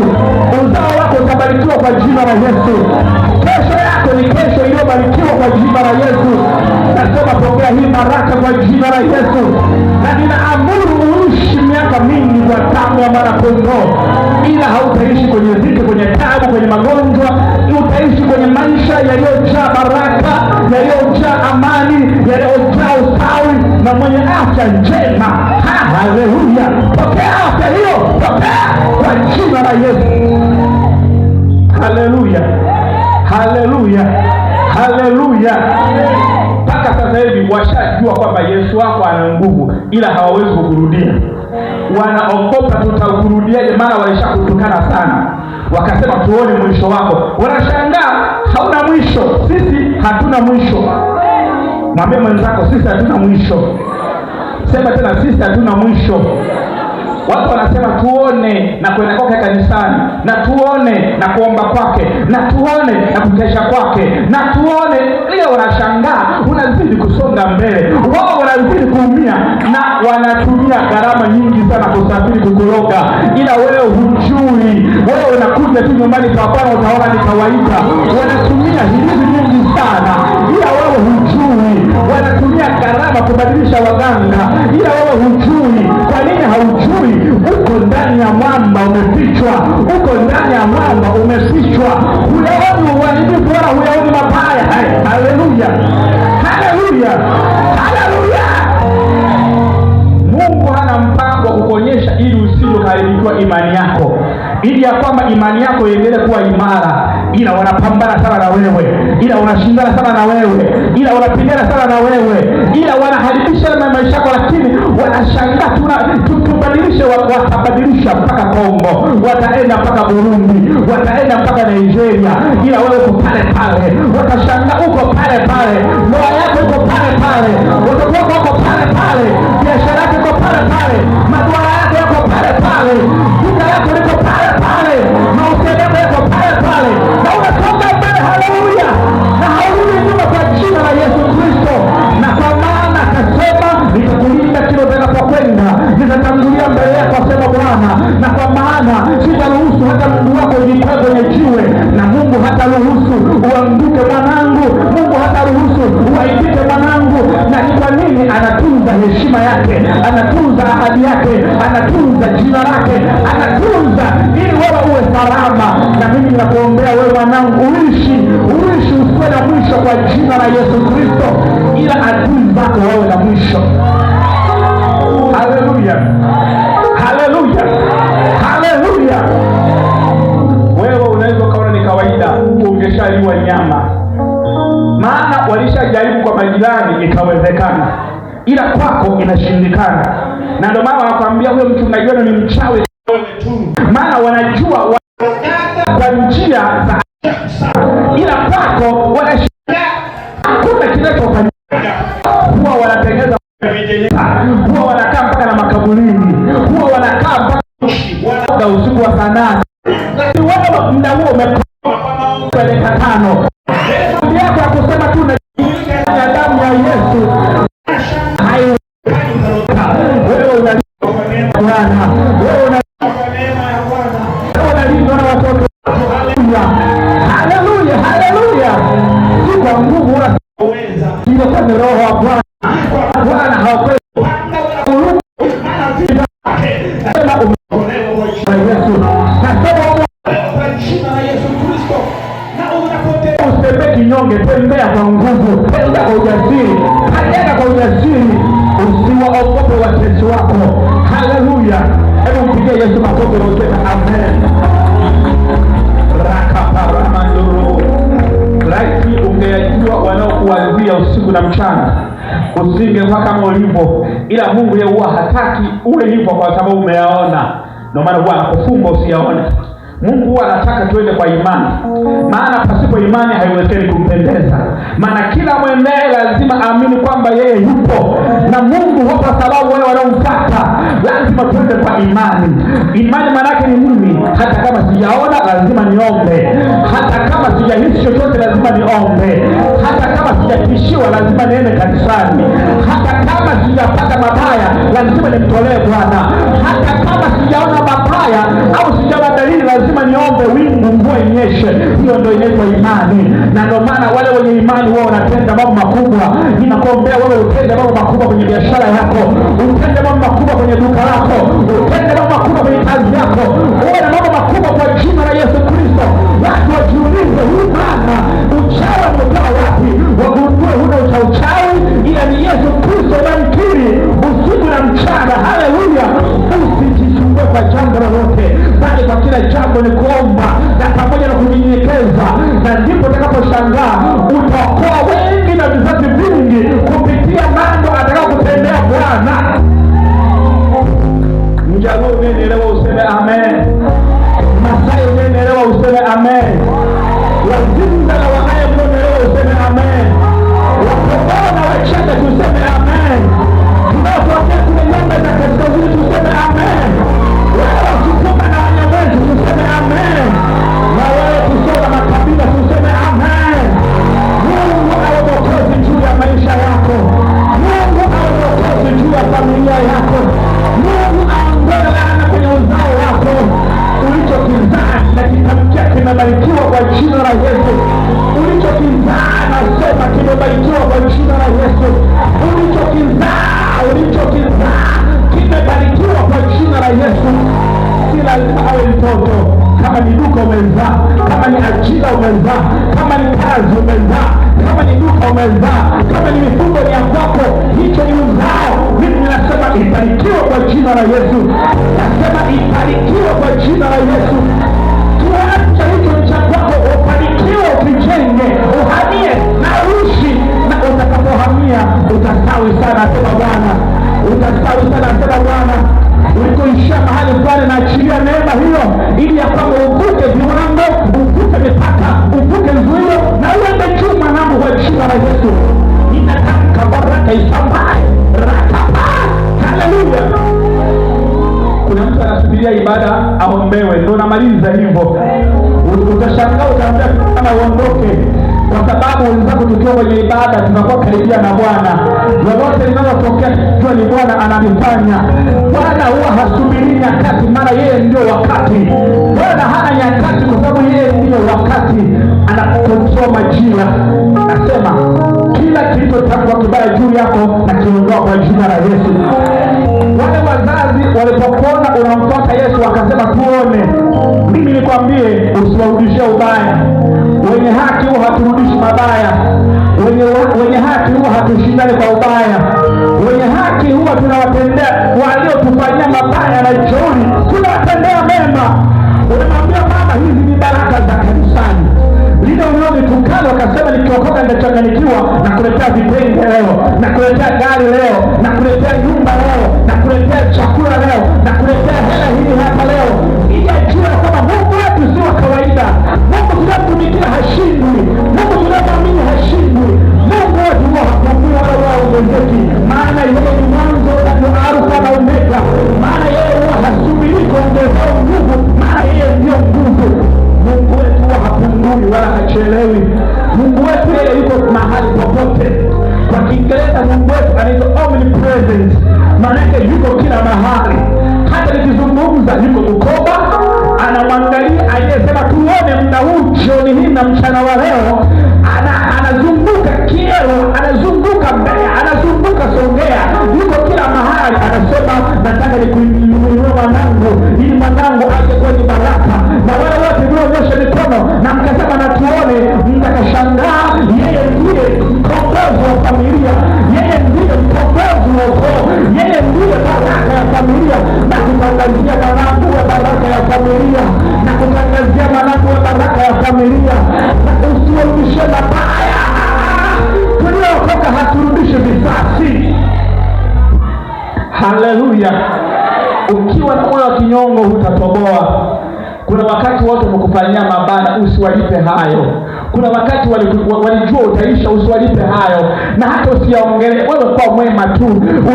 Uzao wako utabarikiwa kwa jina la Yesu. Kesho yako ni kesho iliyobarikiwa kwa jina la Yesu. Nasema pokea hii baraka kwa jina la Yesu. Na ninaamuru uishi miaka mingi kwa damu ya mwana kondoo. Ila hautaishi kwenye dhiki, kwenye taabu, kwenye magonjwa. Utaishi kwenye maisha yaliyojaa baraka, yaliyojaa amani, yaliyojaa ustawi, na mwenye afya njema. Haleluya. Pokea afya hiyo, pokea kwa jina la Yesu. Haleluya. Haleluya. Haleluya. Mpaka sasa hivi washajua kwamba Yesu wako ana nguvu, ila hawawezi kukurudia. Wanaogopa tutakurudiaje, maana walishakutukana sana. Wakasema tuone mwisho wako. Wanashangaa hauna mwisho. Sisi hatuna mwisho. Mwambie mwenzako sisi hatuna mwisho. Sema tena sisi hatuna mwisho. Watu wanasema tuone na kwenda kwake kanisani, na tuone na kuomba kwake, na tuone na kukesha kwake, na tuone. Leo wanashangaa unazidi kusonga mbele. Wao wanazidi wanazidi kukuloga, ila wewe hujui. Wewe unakuja tu nyumbani kwa Bwana, utaona ni kawaida. Wanatumia hirizi nyingi sana, ila wewe hujui. Wanatumia gharama kubadilisha waganga, ila wewe hujui. Kwa nini haujui? Uko ndani ya mwamba umefichwa, uko ndani ya mwamba umefichwa. Huyaoni uharibifu wala huyaoni mabaya. Haleluya, haleluya, haleluya. Mungu hana mpango wa kukuonyesha ili usije kuharibikiwa imani yako, ili ya kwamba imani yako iendelee kuwa imara. Ila wanapambana sana na wewe, ila wanashindana sana na wewe, ila wanapigana sana na wewe, ila wanaharibisha maisha yako, lakini wanashangaa tubadilishe. Watabadilisha mpaka Kongo, wataenda mpaka Burundi, wataenda mpaka Nigeria, ila wewe uko pale pale. Watashangaa uko pale pale, ndoa yako iko pale pale, watoto wako wako pale pale, biashara yako iko pale pale, maduara yako yako pale pale, duka yako liko pale pale, mahusiano yako yako pale pale, na unasonga mbele. Haleluya, na haurudi nyuma kwa jina la Yesu Kristo. Na kwa maana akasema, nitakulinda kila utakapokwenda, nitatangulia mbele yako, asema Bwana. Na kwa maana sitaruhusu hata mguu wako ujikwee kwenye jiwe, na Mungu hataruhusu uanguke mwanangu, Mungu hataruhusu uaibike mwanangu. Na ni kwa nini? Anatunza heshima yake, anatunza ahadi yake, anatunza jina lake, anatunza ili wewe uwe salama. Na mimi ninakuombea wewe mwanangu, uishi usiwe na mwisho kwa jina la Yesu Kristo, ila adui zako wawe na mwisho. Haleluya, haleluya, haleluya. Wewe unaweza ukaona ni kawaida ungeshaliwa nyama, maana walishajaribu kwa majirani ikawezekana, ila kwako inashindikana. Na ndio maana wakwambia huyo mchungaji wenu ni mchawi, maana wanajua kwa njia za, ila kwako wanashinda. Hakuna kinachofanyika. Huwa wanatengeneza, huwa wanakaa mpaka na makaburini, huwa wanakaa mpaka usiku wa saa 8. Wewe muda huo umekuwa dakika 5 yako ya kusema tu na damu ya Yesu. Wewe una Bwana, wewe una neema ya Bwana, unalindwa na watoto. Haleluya, haleluya. Si kwa nguvu wala uweza, ila kwa Roho wa Bwana. Bwana hakwenda kinyonge. Tembea kwa nguvu, tembea kwa ujasiri, kanyaga kwa ujasiri, usiwaogope watesi wako. Haleluya. Hebu mpigie Yesu makofi na useme amen. Rakaparamanduru. Laiti ungeyajua wanaokuanzia usiku na mchana, usingekuwa kama ulivyo. Ila Mungu yeye huwa hataki uwe hivyo, kwa sababu umeyaona. Ndio maana huwa anakufunga usiyaone. Mungu huwa anataka tuende kwa imani, maana pasipo imani haiwezekani kumpendeza. Maana kila mwendaye lazima aamini kwamba yeye yupo na Mungu hapo, sababu wale wanaomfuata lazima tuende kwa imani. Imani maana yake ni nini? Hata kama sijaona lazima niombe, hata kama sijahisi chochote lazima niombe, hata kama sijatishiwa lazima niende kanisani, hata kama sijapata mabaya lazima nimtolee Bwana, hata kama sijaona mabaya au sijaona dalili lazima niombe wingu mvua inyeshe. Hiyo ndio inaitwa imani. Na ndio maana wale wenye imani wao wanatenda mambo makubwa. Ninakuombea wewe utende mambo makubwa kwenye biashara yako, utende mambo makubwa kwenye duka lako, utende mambo makubwa kwenye kazi yako, uwe na mambo makubwa kwa jina la Yesu Kristo. Watu wajiulize, huyu bwana uchawi umetoka wapi? Wagundue huna uchawi, ila ni Yesu Kristo unamkiri usiku na mchana. Haleluya. Usijisumbue kwa jambo lolote, bali kwa kila jambo ni kuomba na pamoja na kunyenyekeza, na ndipo utakaposhangaa utaokoa wengi na vizazi vingi kupitia mambo atakayokutendea Bwana. Mjaluo unanielewa useme amen. Masai unanielewa useme amen. Wajinga na wanaye unanielewa useme amen. Wakobao na Wachaga tuseme amen. Tunapokuwa kule nyumba za kaskazini tuseme amen. Wewe Wasukuma na Wanyamwezi tuseme amen. Na wewe kutoka makabila tuseme amen. Mungu awe mwokozi juu ya maisha yako. Mungu awe mwokozi juu ya familia yako. Mungu aondoe laana umezaa, kama ni ajira umezaa, kama ni kazi umezaa, kama ni duka umezaa, kama ni mifugo ni ya kwako, hicho ni uzao. Mimi ninasema ibarikiwe kwa jina la Yesu. Nasema ibarikiwe kwa jina la Yesu. Tuacha hicho cha kwako, ubarikiwe, ukijenge, uhamie na uishi, na utakapohamia utastawi sana, sema Bwana. Utastawi sana, sema Bwana. Ulikoishia mahali fulani, na achilia neema hiyo, ili ya kwamba uvuke viwango, uvuke mipaka, uvuke zuio, na uende juu mwanangu, kwa jina la Yesu. Ninatamka baraka isambae rakapa. Haleluya. Kuna mtu anasubiria ibada aombewe, ndio namaliza hivyo. Utashangaa, utaambia kama uondoke, kwa sababu wenzako tukiwa kwenye ibada tunakuwa karibia na Bwana. Lolote linalotokea jua ni Bwana analifanya. Bwana huwa hasubiri nyakati, mara yeye ndio wakati. Bwana hana nyakati, kwa sababu yeye ndio wakati, anakontrol majira. Nasema kila kilichotamkwa kibaya juu yako na kiondoa kwa jina la Yesu. Wale wazazi walipokuona unamfuata Yesu wakasema tuone. Mimi nikwambie, usiwarudishie ubaya. Wenye haki huwa haturudishi mabaya. Wenye haki huwa hatushindani kwa ubaya. Wenye haki huwa tunawatendea waliotufanyia mabaya na jeuri, tunawatendea mema. Unamwambia mama, hizi ni baraka za kanisani. Lile ulionitukana wakasema nikiokoka nitachanganyikiwa, na kuletea vitenge leo, na kuletea gari leo, na kuletea nyumba leo, na kuletea chakula leo, na kuletea hela hii hapa leo. Ili ajue kama Mungu wetu si wa kawaida. Mungu tunamtumikia hashindwi. Mungu tunamwamini hashindwi. Mungu wetu huwa hapungui wala haongezeki, maana yeye ni mwanzo na Alfa na Omega. Maana yeye huwa hasubiri kuongezewa nguvu, maana yeye ndio nguvu. Mungu wetu huwa hapungui wala hachelewi. Mungu wetu yeye yuko mahali popote. Kwa Kiingereza Mungu wetu anaitwa omnipresent, maana yake yuko kila mahali. Hata nikizungumza yuko Bukoba, anamwangalia aliyesema tuone muda huu jioni hii na mchana wa leo. Anazunguka Kiero, anazunguka Mbeya, anazunguka Songea, yuko kila mahali. Anasema nataka nikuinue mwanangu, ili mwanangu aje kwenye baraka. Na wale wote mlionyosha mikono na mkasema na tuone, mtakashangaa yeye ndiye mkombozi wa familia, yeye ndiye mkombozi wa ukoo, yeye ndiye baraka ya familia. Na kutangazia mwanangu wa baraka ya familia, na kutangazia mwanangu wa baraka ya familia. Na usiwarudishe mabaya. Tuliokoka haturudishe visasi. Haleluya. Ukiwa na moyo wa kinyongo hutatoboa. Kuna wakati watu wamekufanyia mabaya, usiwalipe hayo. Kuna wakati walijua utaisha, usiwalipe hayo. Na hata usiyaongelee, wewe kwa mwema tu.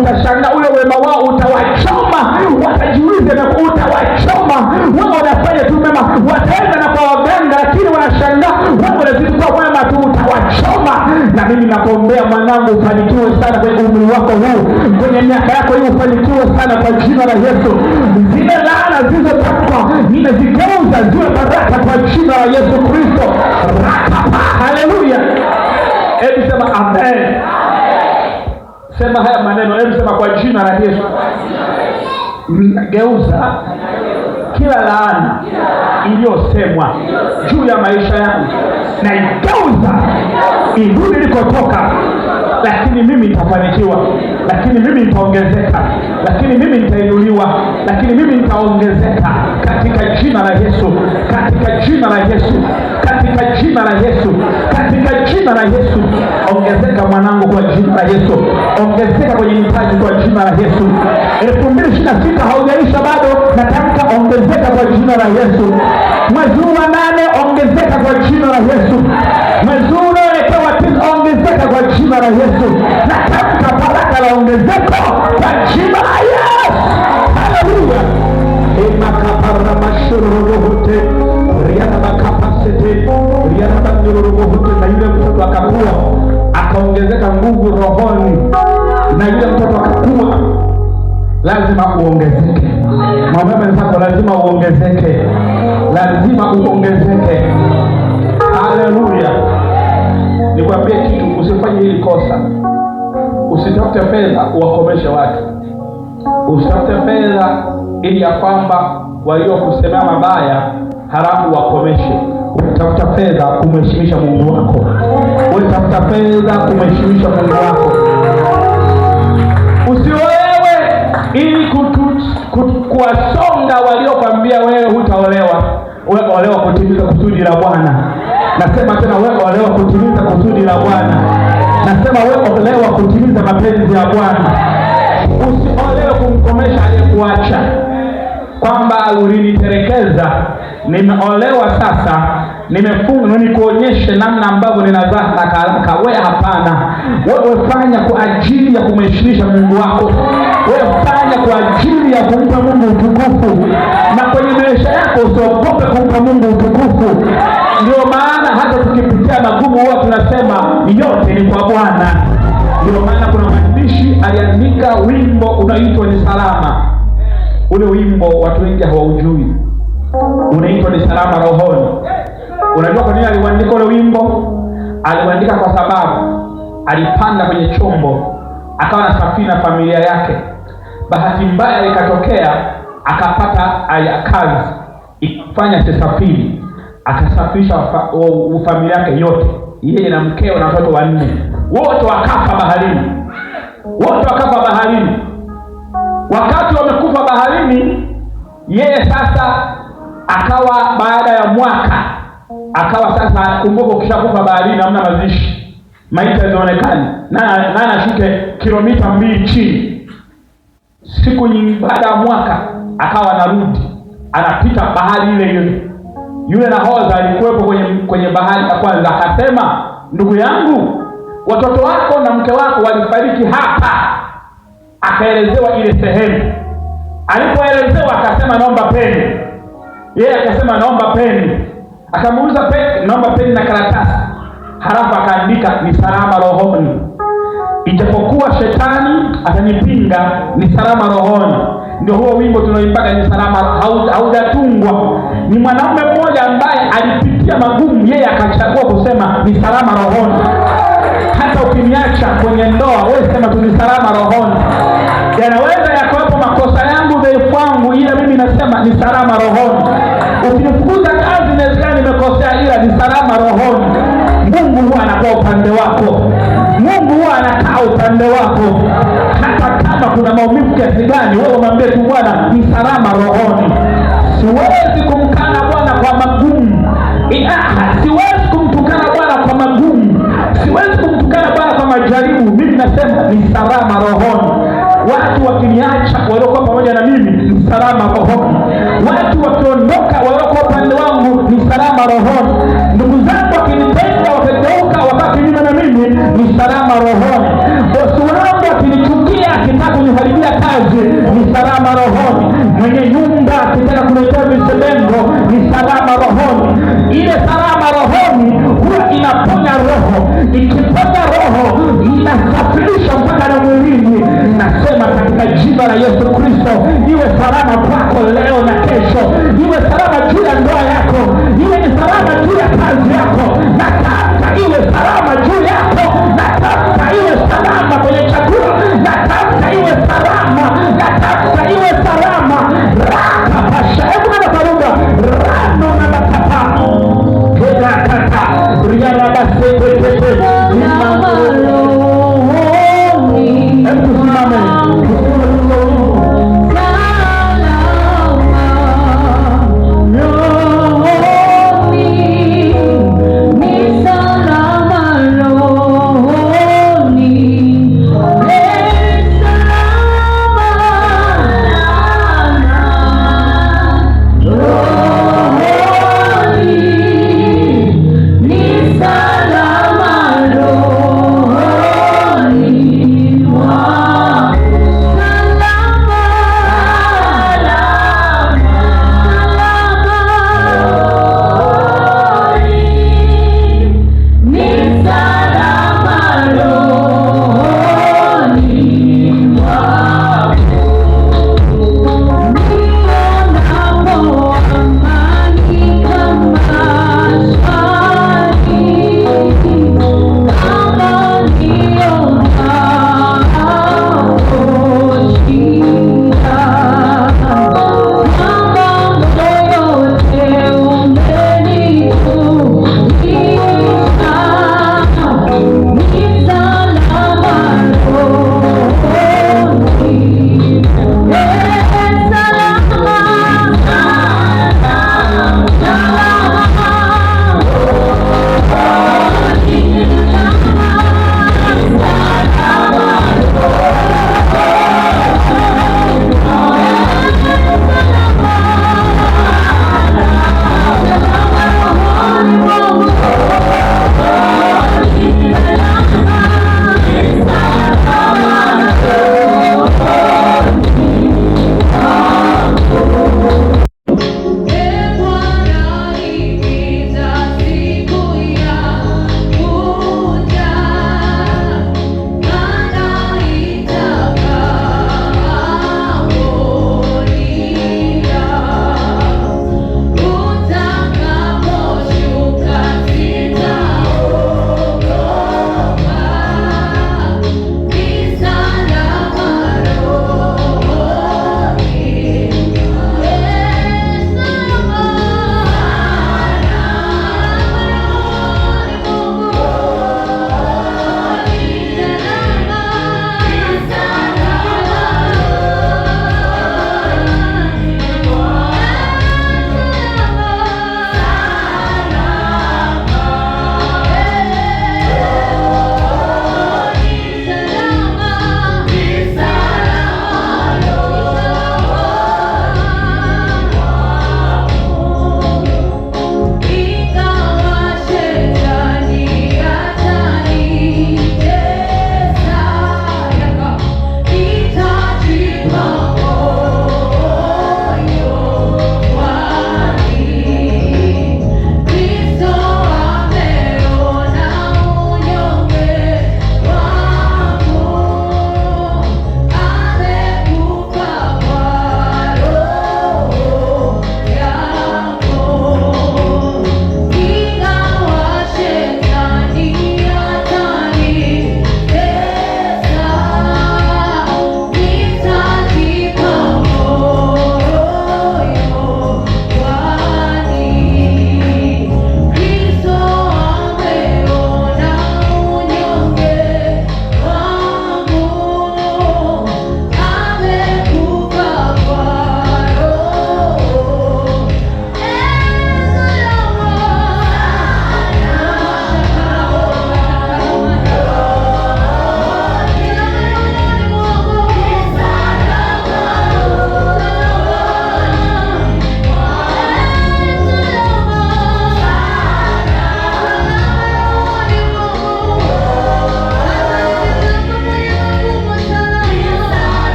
Utashangaa ule wema wao utawachoma. Watajiuliza na utawachoma. Wewe unafanya tu mema, wataenda na kwa waganga, lakini wanashangaa wewe unazidi kwa mwema tu, utawachoma. Na mimi nakuombea mwanangu, ufanikiwe sana kwenye umri wako huu, kwenye miaka yako hii, ufanikiwe sana kwa jina la Yesu. Zile laana zilizotamkwa nimezigeuza ziwe baraka kwa jina la Yesu Kristo. Haleluya. Hebu sema amen. Sema haya maneno, hebu sema kwa jina la Yesu. Geuza kila laana iliyosemwa juu ya maisha yangu, na igeuza irudi nilikotoka. Lakini mimi nitafanikiwa, lakini mimi nitaongezeka, lakini mimi nitainuliwa, lakini mimi nitaongezeka katika jina la Yesu, katika jina la Yesu, katika jina la Yesu, katika jina la Yesu. Ongezeka mwanangu kwa jina la Yesu. Ongezeka kwenye mitaji kwa jina la Yesu. 2026 haujaisha bado, natamka ongezeka kwa jina la Yesu. Mwezi wa 8 ongezeka kwa jina la Yesu. Mwezi unaoelekea 9 ongezeka kwa jina la Yesu. Natamka baraka la ongezeko kwa jina la Yesu. Haleluya. Emakaparamashururuhute riana makapasete riana bandururuhute. Na yule mtoto akakua, akaongezeka nguvu rohoni. Na yule mtoto akakua. Lazima uongezeke. Mwambie mwenzako lazima uongezeke. Lazima uongezeke. Haleluya. Nikwambie kitu, usifanye hili kosa. Usitafute fedha uwakomeshe watu. Usitafute fedha ili ya kwamba waliokusemea mabaya halafu wakomeshe. Utafuta fedha kumheshimisha Mungu wako, utafuta fedha kumheshimisha Mungu wako. Usiolewe ili kuwasonga waliokwambia wewe hutaolewa. Wewe olewa kutimiza kusudi la Bwana. Nasema tena, wewe olewa kutimiza kusudi la Bwana. Nasema wewe olewa kutimiza mapenzi ya Bwana. Usiolewe kumkomesha aliyekuacha, kwamba uliniterekeza, nimeolewa sasa, nimefunga, nikuonyeshe namna ambavyo ninazaa haraka. Wewe hapana. Wewe fanya kwa ajili ya kumheshimisha Mungu wako. Wewe fanya kwa ajili ya kumpa Mungu utukufu, na kwenye maisha yako usiogope kumpa Mungu utukufu. Ndio maana hata tukipitia magumu huwa tunasema yote ni kwa Bwana. Ndio maana kuna mwandishi aliandika wimbo unaitwa Ni Salama. Ule wimbo watu wengi hawaujui, unaitwa Ni Salama Rohoni. Unajua kwa nini aliandika ule wimbo? Aliandika kwa sababu alipanda kwenye chombo, akawa na safiri na familia yake. Bahati mbaya ikatokea akapata kazi ifanya safari, akasafirisha familia yake yote, yeye na mkeo na watoto 4, wote wakafa baharini. Wote wakafa baharini. Wakati wamekufa baharini, yeye sasa akawa, baada ya mwaka akawa sasa, kumbuka ukishakufa baharini hamna mazishi, maiti hazionekani, na ashuke kilomita 2 chini. Siku nyingi baada ya mwaka akawa anarudi, anapita bahari ile ile. Yule nahodha alikuwepo kwenye bahari ya kwanza, akasema, ndugu yangu, watoto wako na mke wako walifariki hapa. Akaelezewa ile sehemu. Alipoelezewa akasema, naomba peni. Yeye akasema, naomba peni. Akamuuliza peni, naomba peni na karatasi. Halafu akaandika, Ni Salama Rohoni. Ijapokuwa shetani atanipinga, ni salama rohoni. Ndio huo wimbo tunaoimbaga, Ni Salama, haujatungwa. Ni mwanamume mmoja ambaye alipitia magumu, yeye akachagua kusema ni salama rohoni. Hata ukiniacha kwenye ndoa, wewe sema tu ni salama rohoni. Yanaweza yakawepo makosa yangu, dhaifu wangu, ila mimi nasema ni salama rohoni. Ukinifukuza kazi, inawezekana nimekosea, ila ni salama rohoni. Mungu huwa anakuwa upande wako. Mungu huwa anakaa upande wako. Hata kama kuna maumivu kiasi gani, wewe mwambie tu Bwana, ni salama rohoni. Siwezi kumkana Bwana kwa magumu. Siwezi kumtukana Bwana kwa magumu. Siwezi kumtukana Bwana kwa majaribu. Mimi nasema ni salama rohoni. Watu wakiniacha, waliokuwa pamoja na mimi, ni salama rohoni. Watu wakiondoka, waliokuwa upande wangu, ni salama rohoni. Ndugu zangu wakinipenda, wakageuka, wakati kinyume na mimi, ni salama rohoni. Bosi wangu akinichukia, akitaka kuniharibia kazi, ni salama rohoni. Mwenye nyumba akitaka kuletea visebengo, ni salama rohoni. Ile salama rohoni huwa inaponya roho. Ikiponya roho, inasafirisha mpaka na mwilini. Nasema katika jina la Yesu Kristo, iwe salama kwako leo na kesho. Iwe salama juu ya ndoa yako. Iwe ni salama juu ya kazi yako. Natamka iwe salama juu yako. Natamka iwe salama kwenye chakula. Natamka iwe salama. Natamka iwe salama. Raka pasha. Hebu na paruga. Rano na matapa. Kena kata. Riara base kwete. Hebu tusimame. No.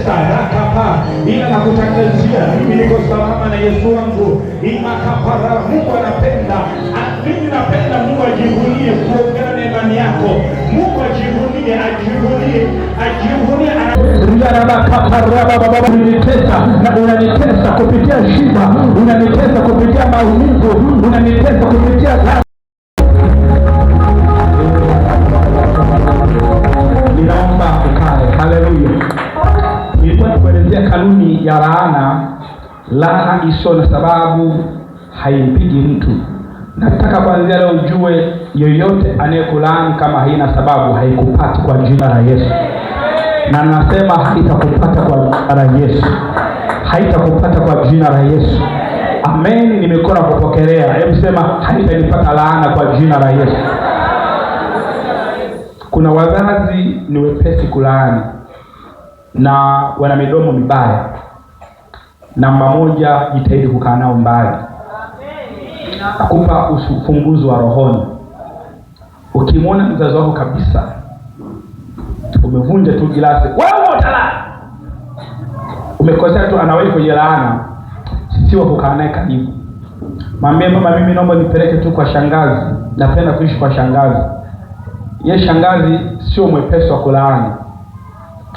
unanitesa rakapa, ila nakutangazia mimi niko salama na Yesu wangu. Imakapara, Mungu anapenda. Mimi napenda Mungu ajivunie kuongea na imani yako. Mungu ajivunie unanitesa na unanitesa kupitia shida, unanitesa kupitia maumivu, unanitesa kupitia ninaomba ukae. Haleluya. Nilikuwa nakuelezea kanuni ya laana. Laana isiyo na sababu haimpigi mtu. Nataka kuanzia leo ujue, yoyote anayekulaani kama haina sababu haikupati kwa jina la Yesu. Na nasema haitakupata kwa jina la Yesu. Haitakupata kwa jina la Yesu. Amen. Nimekora kupokelea. Hebu sema haitanipata laana kwa jina la Yesu. Kuna wazazi ni wepesi kulaani na wana midomo mibaya. Namba moja, jitahidi kukaa nao mbali. Nakupa ufunguzi wa rohoni. Ukimwona mzazi wako kabisa umevunja tu gilasi, wewe utala, umekosea tu, anawahi kwenye laana, sio kukaa naye karibu. Mwambie, mama, mimi naomba nipeleke tu kwa shangazi, napenda kuishi kwa shangazi. Yeye shangazi sio mwepesi wa kulaani.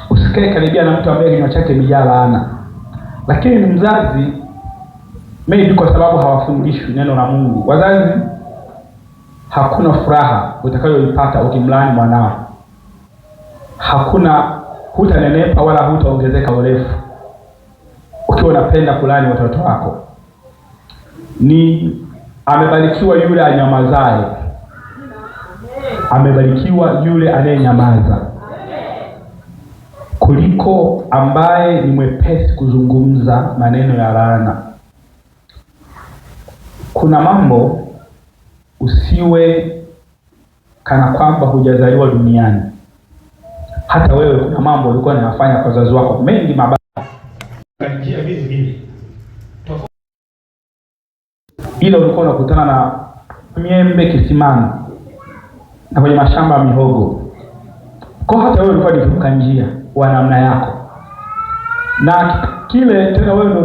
Usikae karibia na mtu ambaye kinywa chake kimejaa laana. Lakini ni mzazi, maybe kwa sababu hawafundishwi neno la Mungu. Wazazi, hakuna furaha utakayoipata ukimlaani mwanao. Hutanenepa wala hutaongezeka urefu ukiwa unapenda kulaani watoto wako. Ni amebarikiwa yule anyamazaye. Amebarikiwa yule anayenyamaza kuliko ambaye ni mwepesi kuzungumza maneno ya laana. Kuna mambo usiwe kana kwamba hujazaliwa duniani. Hata wewe kuna mambo ulikuwa unayafanya kwa wazazi wako mengi mabaya. Kanjia hizi ila ulikuwa unakutana na miembe kisimani na kwenye mashamba ya mihogo. Kwa hata wewe ulikuwa ukivuka njia wa namna yako. Na kile tena wewe ndio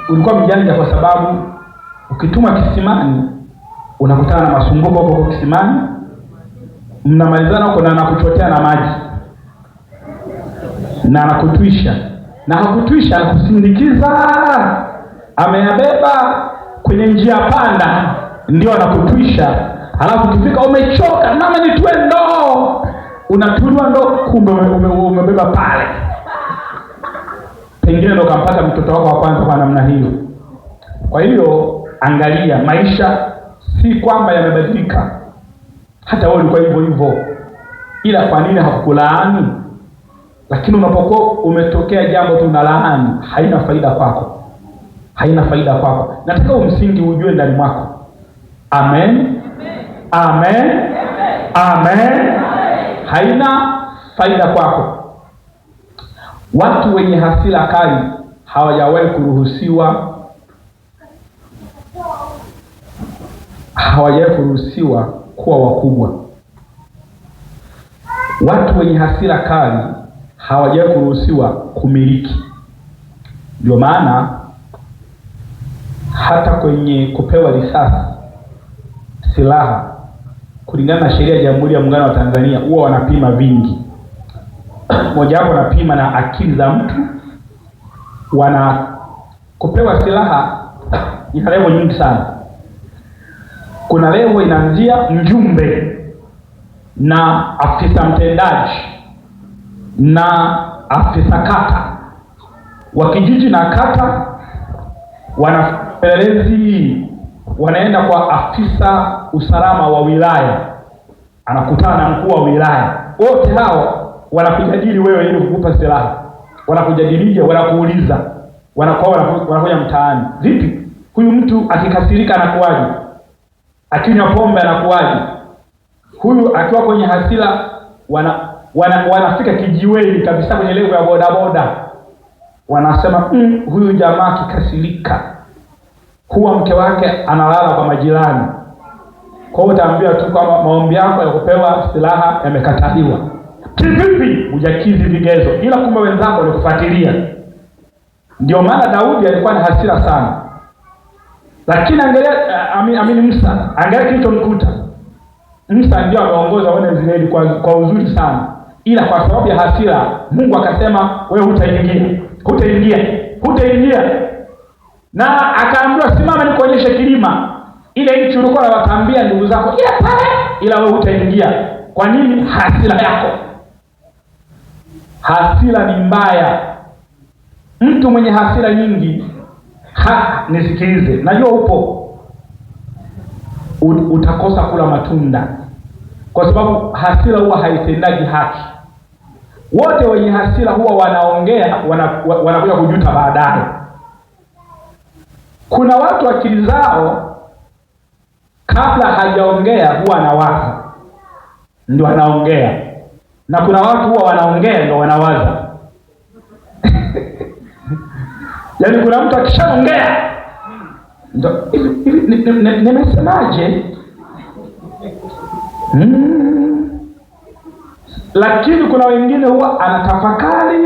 ulikuwa mjanja, kwa sababu ukituma kisimani unakutana na masumbuko huko kisimani. Mnamalizana huko na anakuchotea na maji. Na anakutwisha. Na hakutwisha, anakusindikiza. Ameyabeba kwenye njia panda, ndio anakutwisha. Halafu ukifika umechoka, mama nitue ndoo, unatuliwa ndoo, kumbe umebeba pale. Pengine ndo kampata mtoto wako wa kwanza kwa namna hiyo. Kwa hiyo angalia, maisha si kwamba yamebadilika. Hata wewe ulikuwa hivyo hivyo. Ila kwa nini hakukulaani? Lakini unapokuwa umetokea jambo tu na laani, haina faida kwako. Haina faida kwako. Nataka umsingi ujue ndani mwako. Amen. Amen. Amen. Haina faida kwako. Watu wenye hasira kali hawajawahi kuruhusiwa kuwa wakubwa. Watu wenye hasira kali hawajawahi kuruhusiwa kumiliki. Ndio maana hata kwenye kupewa risasi, silaha, kulingana na sheria ya Jamhuri ya Muungano wa Tanzania, huwa wanapima vingi. Moja wapo wanapima na akili za mtu. Kupewa silaha ina level nyingi sana. Kuna level inaanzia mjumbe na afisa mtendaji na afisa kata wa kijiji na kata. Wanapelelezi wanaenda kwa afisa usalama wa wilaya, anakutana na mkuu wa wilaya. Wote hao wanakujadili wewe ili kukupa silaha. Wanakujadilije? Wanakuuliza. Wanakuja mtaani, vipi huyu mtu akikasirika anakuaje? Akinywa pombe anakuaje? Huyu akiwa kwenye hasira wanafika kijiweni kabisa kwenye level ya bodaboda. Wanasema huyu jamaa akikasirika huwa mke wake analala kwa majirani. Kwa hiyo utaambiwa tu kwamba maombi yako ya kupewa silaha yamekataliwa. Kivipi? Hujakidhi vigezo, ila kumbe wenzako walikufuatilia. Ndio maana Daudi alikuwa na hasira sana. Lakini angalia Musa, angalia kilichomkuta. Musa ndio ameongoza wana Israeli kwa uzuri sana. Ila kwa sababu ya hasira, Mungu akasema wewe hutaingia. Na akaambiwa simama nikuonyeshe kilima. Ile nchi ulikuwa unawatambia ndugu zako ila wewe hutaingia. Kwa nini? Hasira yako. Hasira ni mbaya. Mtu mwenye hasira nyingi, nisikilize, najua utakosa kula matunda, kwa sababu hasira huwa haitendaji haki. Wote wenye hasira huwa wanaongea, wanakuja kujuta baadaye. Kuna watu akili zao kabla hajaongea huwa anawaza ndio anaongea, na kuna watu huwa wanaongea ndio wanawaza. Yaani kuna mtu akishaongea ndio nimesemaje? Lakini kuna wengine huwa anatafakari.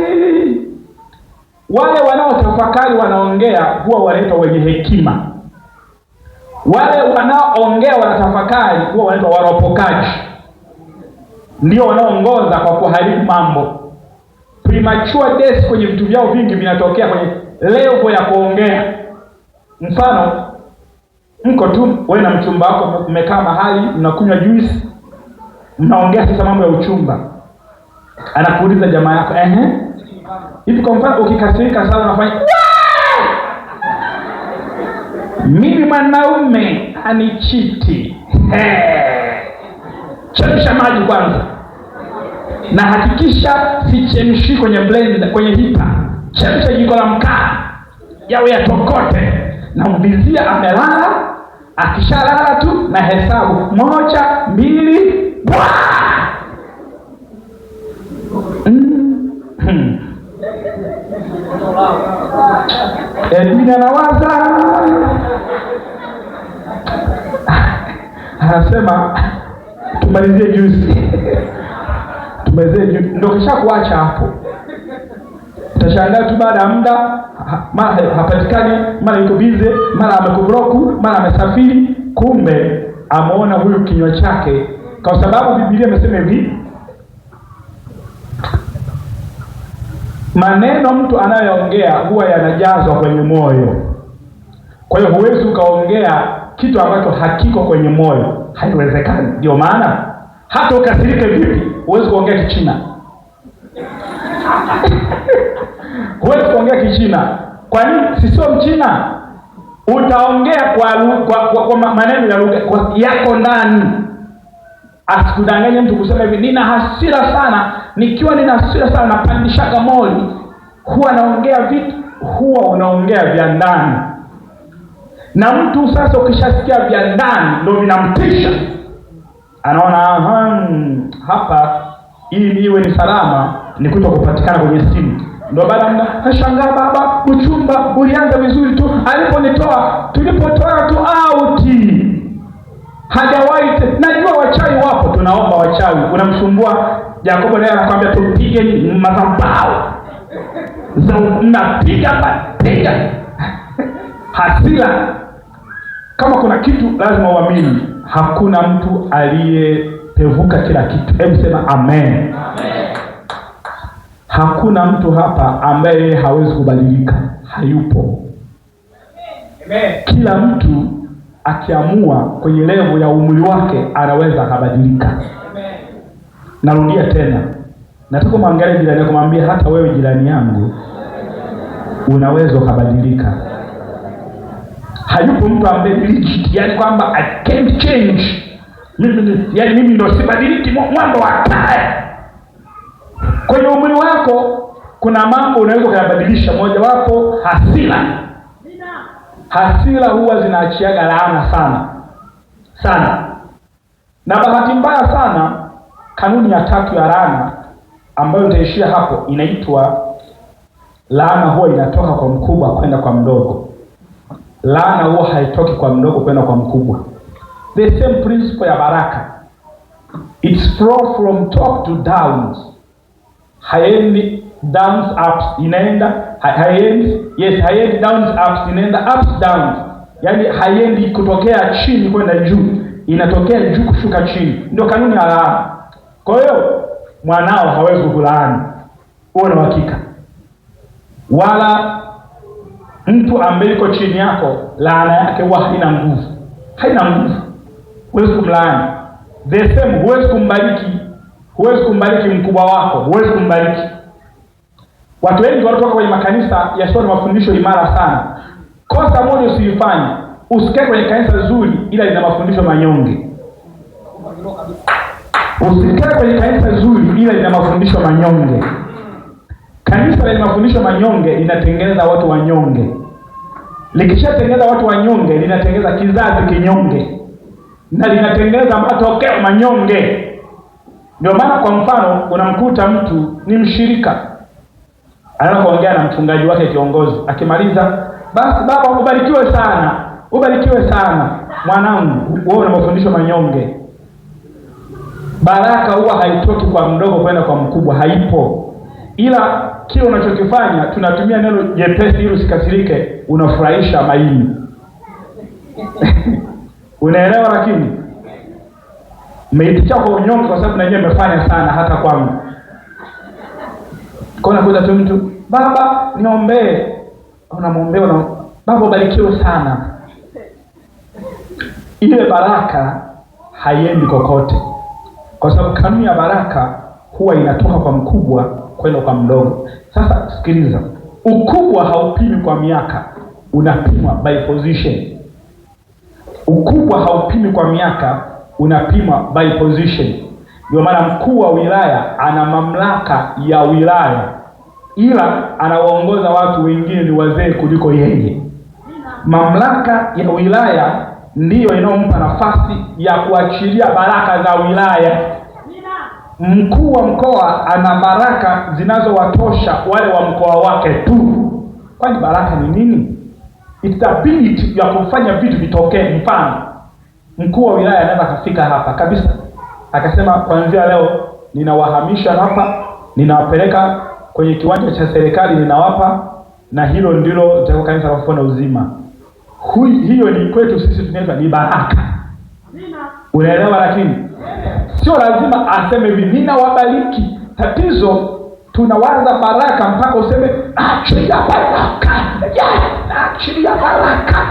Wale wanaotafakari wanaongea huwa wanaitwa wenye hekima. Wale wanaoongea wanatafakari huwa wanaitwa waropokaji. Ndio wanaoongoza kwa kuharibu mambo. Premature death kwenye vitu vyao vingi vinatokea kwenye level ya kuongea. Mfano, mko tu wewe na mchumba wako mmekaa mahali mnakunywa juice, mnaongea sasa mambo ya uchumba. Anakuuliza jamaa yako, hivi kwa mfano ukikasirika sana unafanya mimi mwanaume anichiti. Chemsha maji kwanza. Na hakikisha sichemshi kwenye blender, kwenye hita. Chemsha jiko la mkaa yawe yatokote. Na mvizia amelala, akishalala tu na hesabu 1, 2, Edwina anawaza. Anasema tumalizie juice. Ndio kisha kuacha hapo. Utashangaa tu baada ya muda mara hapatikani, mara yuko bize, mara amekubroku, mara amesafiri. Kumbe ameona huyu kinywa chake, kwa sababu Biblia imesema hivi, maneno mtu anayoongea huwa yanajazwa kwenye moyo. Kwa hiyo huwezi ukaongea kitu ambacho hakiko kwenye moyo, haiwezekani. Ndio maana hata ukasirike vipi, huwezi kuongea Kichina. Huwezi kuongea Kichina. Kwa nini? Sio Mchina. Utaongea kwa maneno ya lugha yako ndani. Asikudanganye mtu kusema hivi, nina hasira sana. Nikiwa nina hasira sana napandishaga moli. Huwa naongea vitu, huwa unaongea vya ndani. Na mtu sasa ukishasikia vya ndani ndio vinamtisha. Anaona hapa ili iwe ni salama ni kutokupatikana kwenye simu. Ndio baada nashangaa baba, uchumba ulianza vizuri tu, tulipotoa tu auti. Hajawahi. Najua wachawi wapo, tunaomba wachawi. Unamsumbua Yakobo naye anakuambia tupige madhabahu. Mnapiga. Hasira. Kama kuna kitu lazima uamini, hakuna mtu aliyepevuka kila kitu. Hebu sema amen. Hakuna mtu hapa ambaye hawezi kubadilika. Hayupo. Amen. Kila mtu akiamua kwenye level ya umri wake anaweza kubadilika. Amen. Narudia tena. Nataka muangalie jirani yako, mwambie hata wewe jirani yangu unaweza kubadilika. Hayupo mtu ambaye rigid, yani kwamba I can't change. Mimi ndio sibadiliki, mwamba wa taya. Kwenye umri wako kuna mambo unaweza kuyabadilisha. Moja wapo hasira. Hasira huwa zinaachiaga laana sana. Na bahati mbaya sana, kanuni ya 3 ya laana ambayo nitaishia hapo inaitwa laana huwa inatoka kwa mkubwa kwenda kwa mdogo. Laana huwa haitoki kwa mdogo kwenda kwa mkubwa. The same principle ya baraka. It's flow from top to down. haiendi downs ups, inaenda haiendi downs ups, inaenda ups downs. Yaani haiendi kutokea chini kwenda juu, inatokea juu kushuka chini. Ndio kanuni ya laana. Kwa hiyo mwanao hawezi kulaani, uwe na hakika. Wala mtu ambaye yuko chini yako laana yake huwa haina nguvu. Huwezi kumlaani. The same, huwezi kumbariki mkubwa wako, huwezi kumbariki. Watu wengi wanatoka kwenye makanisa yasiyo na mafundisho imara sana. Kosa moja usifanye, usikae kwenye kanisa zuri ila lina mafundisho manyonge. Usikae kwenye kanisa zuri ila lina mafundisho manyonge. Kanisa lenye mafundisho manyonge linatengeneza watu wanyonge. Likishatengeneza watu wanyonge, linatengeneza kizazi kinyonge, na linatengeneza matokeo manyonge. Ndio maana kwa mfano unamkuta mtu ni mshirika, anaanza kuongea na mchungaji wake kiongozi, akimaliza, basi baba ubarikiwe sana mwanangu, wewe una mafundisho manyonge. Baraka huwa haitoki kwa mdogo kwenda kwa mkubwa, haipo. Ila kile unachokifanya, tunatumia neno jepesi ili usikasirike, unafurahisha maini. Unaelewa? Lakini umeitikia kwa unyonge kwa sababu na yeye amefanya sana hata kwangu. Kuna kuja tu mtu, baba niombee, unamwombea baba ubarikiwe sana. Ile baraka haiendi kokote, kwa sababu kanuni ya baraka huwa inatoka kwa mkubwa kwenda kwa mdogo. Sasa sikiliza, ukubwa haupimi kwa miaka, unapimwa by position. Ukubwa haupimi kwa miaka, unapimwa by position. Ndio maana mkuu wa wilaya ana mamlaka ya wilaya, ila anawaongoza watu wengine ni wazee kuliko yeye. Mamlaka ya wilaya ndiyo inayompa nafasi ya kuachilia baraka za wilaya. Mkuu wa mkoa ana baraka zinazowatosha wale wa mkoa wake tu. Kwani baraka ni nini? It's ability ya kufanya vitu vitokee. Mfano, mkuu wa wilaya anaweza kafika hapa kabisa akasema, kuanzia leo ninawahamisha hapa, ninawapeleka kwenye kiwanja cha serikali, ninawapa, na hilo ndilo litakuwa kanisa la Ufufuo na Uzima. Hiyo ni kwetu sisi tunaitwa ni baraka. Unaelewa? Lakini sio lazima aseme hivi, ninawabariki. Tatizo tunawaza baraka mpaka useme achilia baraka. Achilia baraka.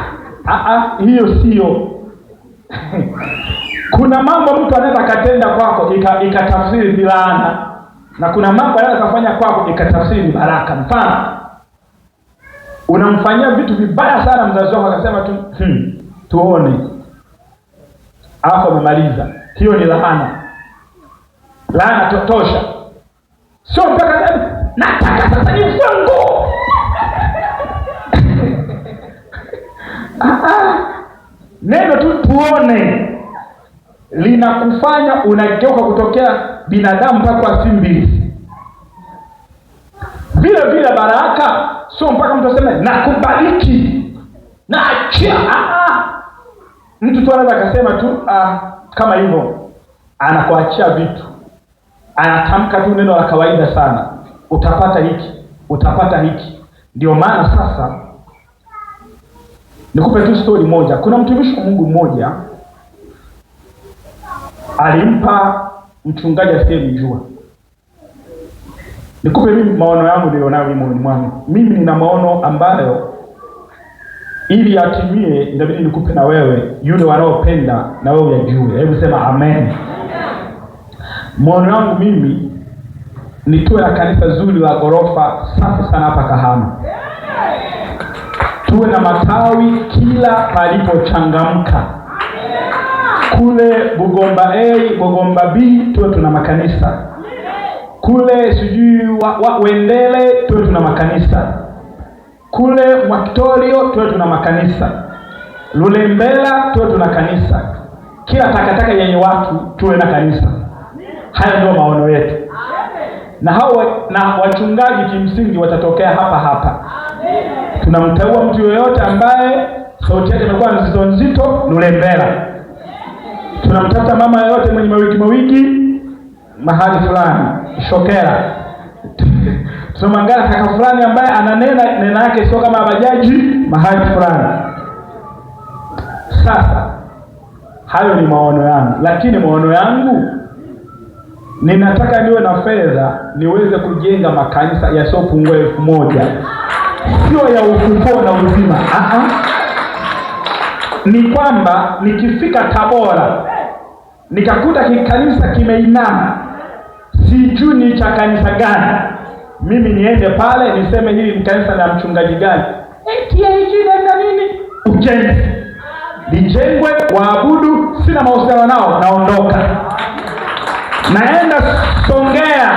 Hiyo sio. Kuna mambo mtu anaweza katenda kwako ikatafsiri ni laana, na kuna mambo anaweza kufanya kwako ikatafsiri ni baraka. Mfano, unamfanyia vitu vibaya sana mzazi wako, akasema tu tuone, hapo umemaliza. Hiyo ni laana. Laana tosha. Sio mpaka nataka sasa nifue nguo. Neno tu tuone linakufanya unageuka kutokea binadamu mpaka kwa simbi. Vile baraka sio mpaka mtu aseme nakubariki, naachia. Mtu tu anaweza akasema tu kama hivyo, anakuachia vitu, anatamka tu neno la kawaida sana, utapata hiki, utapata hiki. Ndio maana sasa nikupe tu story moja. Kuna mtumishi wa Mungu mmoja alimpa mchungaji asiyemjua. Nikupe mimi maono yangu nilionayo mimi mwangu. Mimi nina maono ambayo ili yatimie inabidi nikupe na wewe, yule wanaopenda na wewe uyajue. Hebu sema amen. Maono yangu mimi ni tuwe na kanisa zuri la ghorofa safi sana hapa Kahama. Tuwe na matawi kila palipochangamka. Kule Bugomba A, Bugomba B tuwe tuna makanisa. Kule sijui Wendele tuwe tuna makanisa. Kule Mwakitorio tuwe tuna makanisa. Lulembela tuwe tuna kanisa. Kila takataka yenye watu tuwe na kanisa. Haya ndio maono yetu. Na wachungaji kimsingi watatokea hapa. Tunamteua mtu yoyote ambaye sauti yake imekuwa nzito nzito Lulembela. Tunamtafuta mama yoyote mwenye mawiki mahali fulani Shokera. tunamwangalia kaka fulani ambaye ananena neno yake sio kama bajaji mahali fulani. Sasa hayo ni maono yangu, lakini maono yangu ninataka niwe na fedha niweze kujenga makanisa yasiyopungua 1000, sio ya ufufuo na uzima. Ni kwamba nikifika Tabora nikakuta kikanisa kimeinama, sijui ni cha kanisa gani, mimi niende pale niseme hili ni kanisa la mchungaji gani, na nini, ujenzi lijengwe, waabudu, sina mahusiano nao, naondoka. Naenda Songea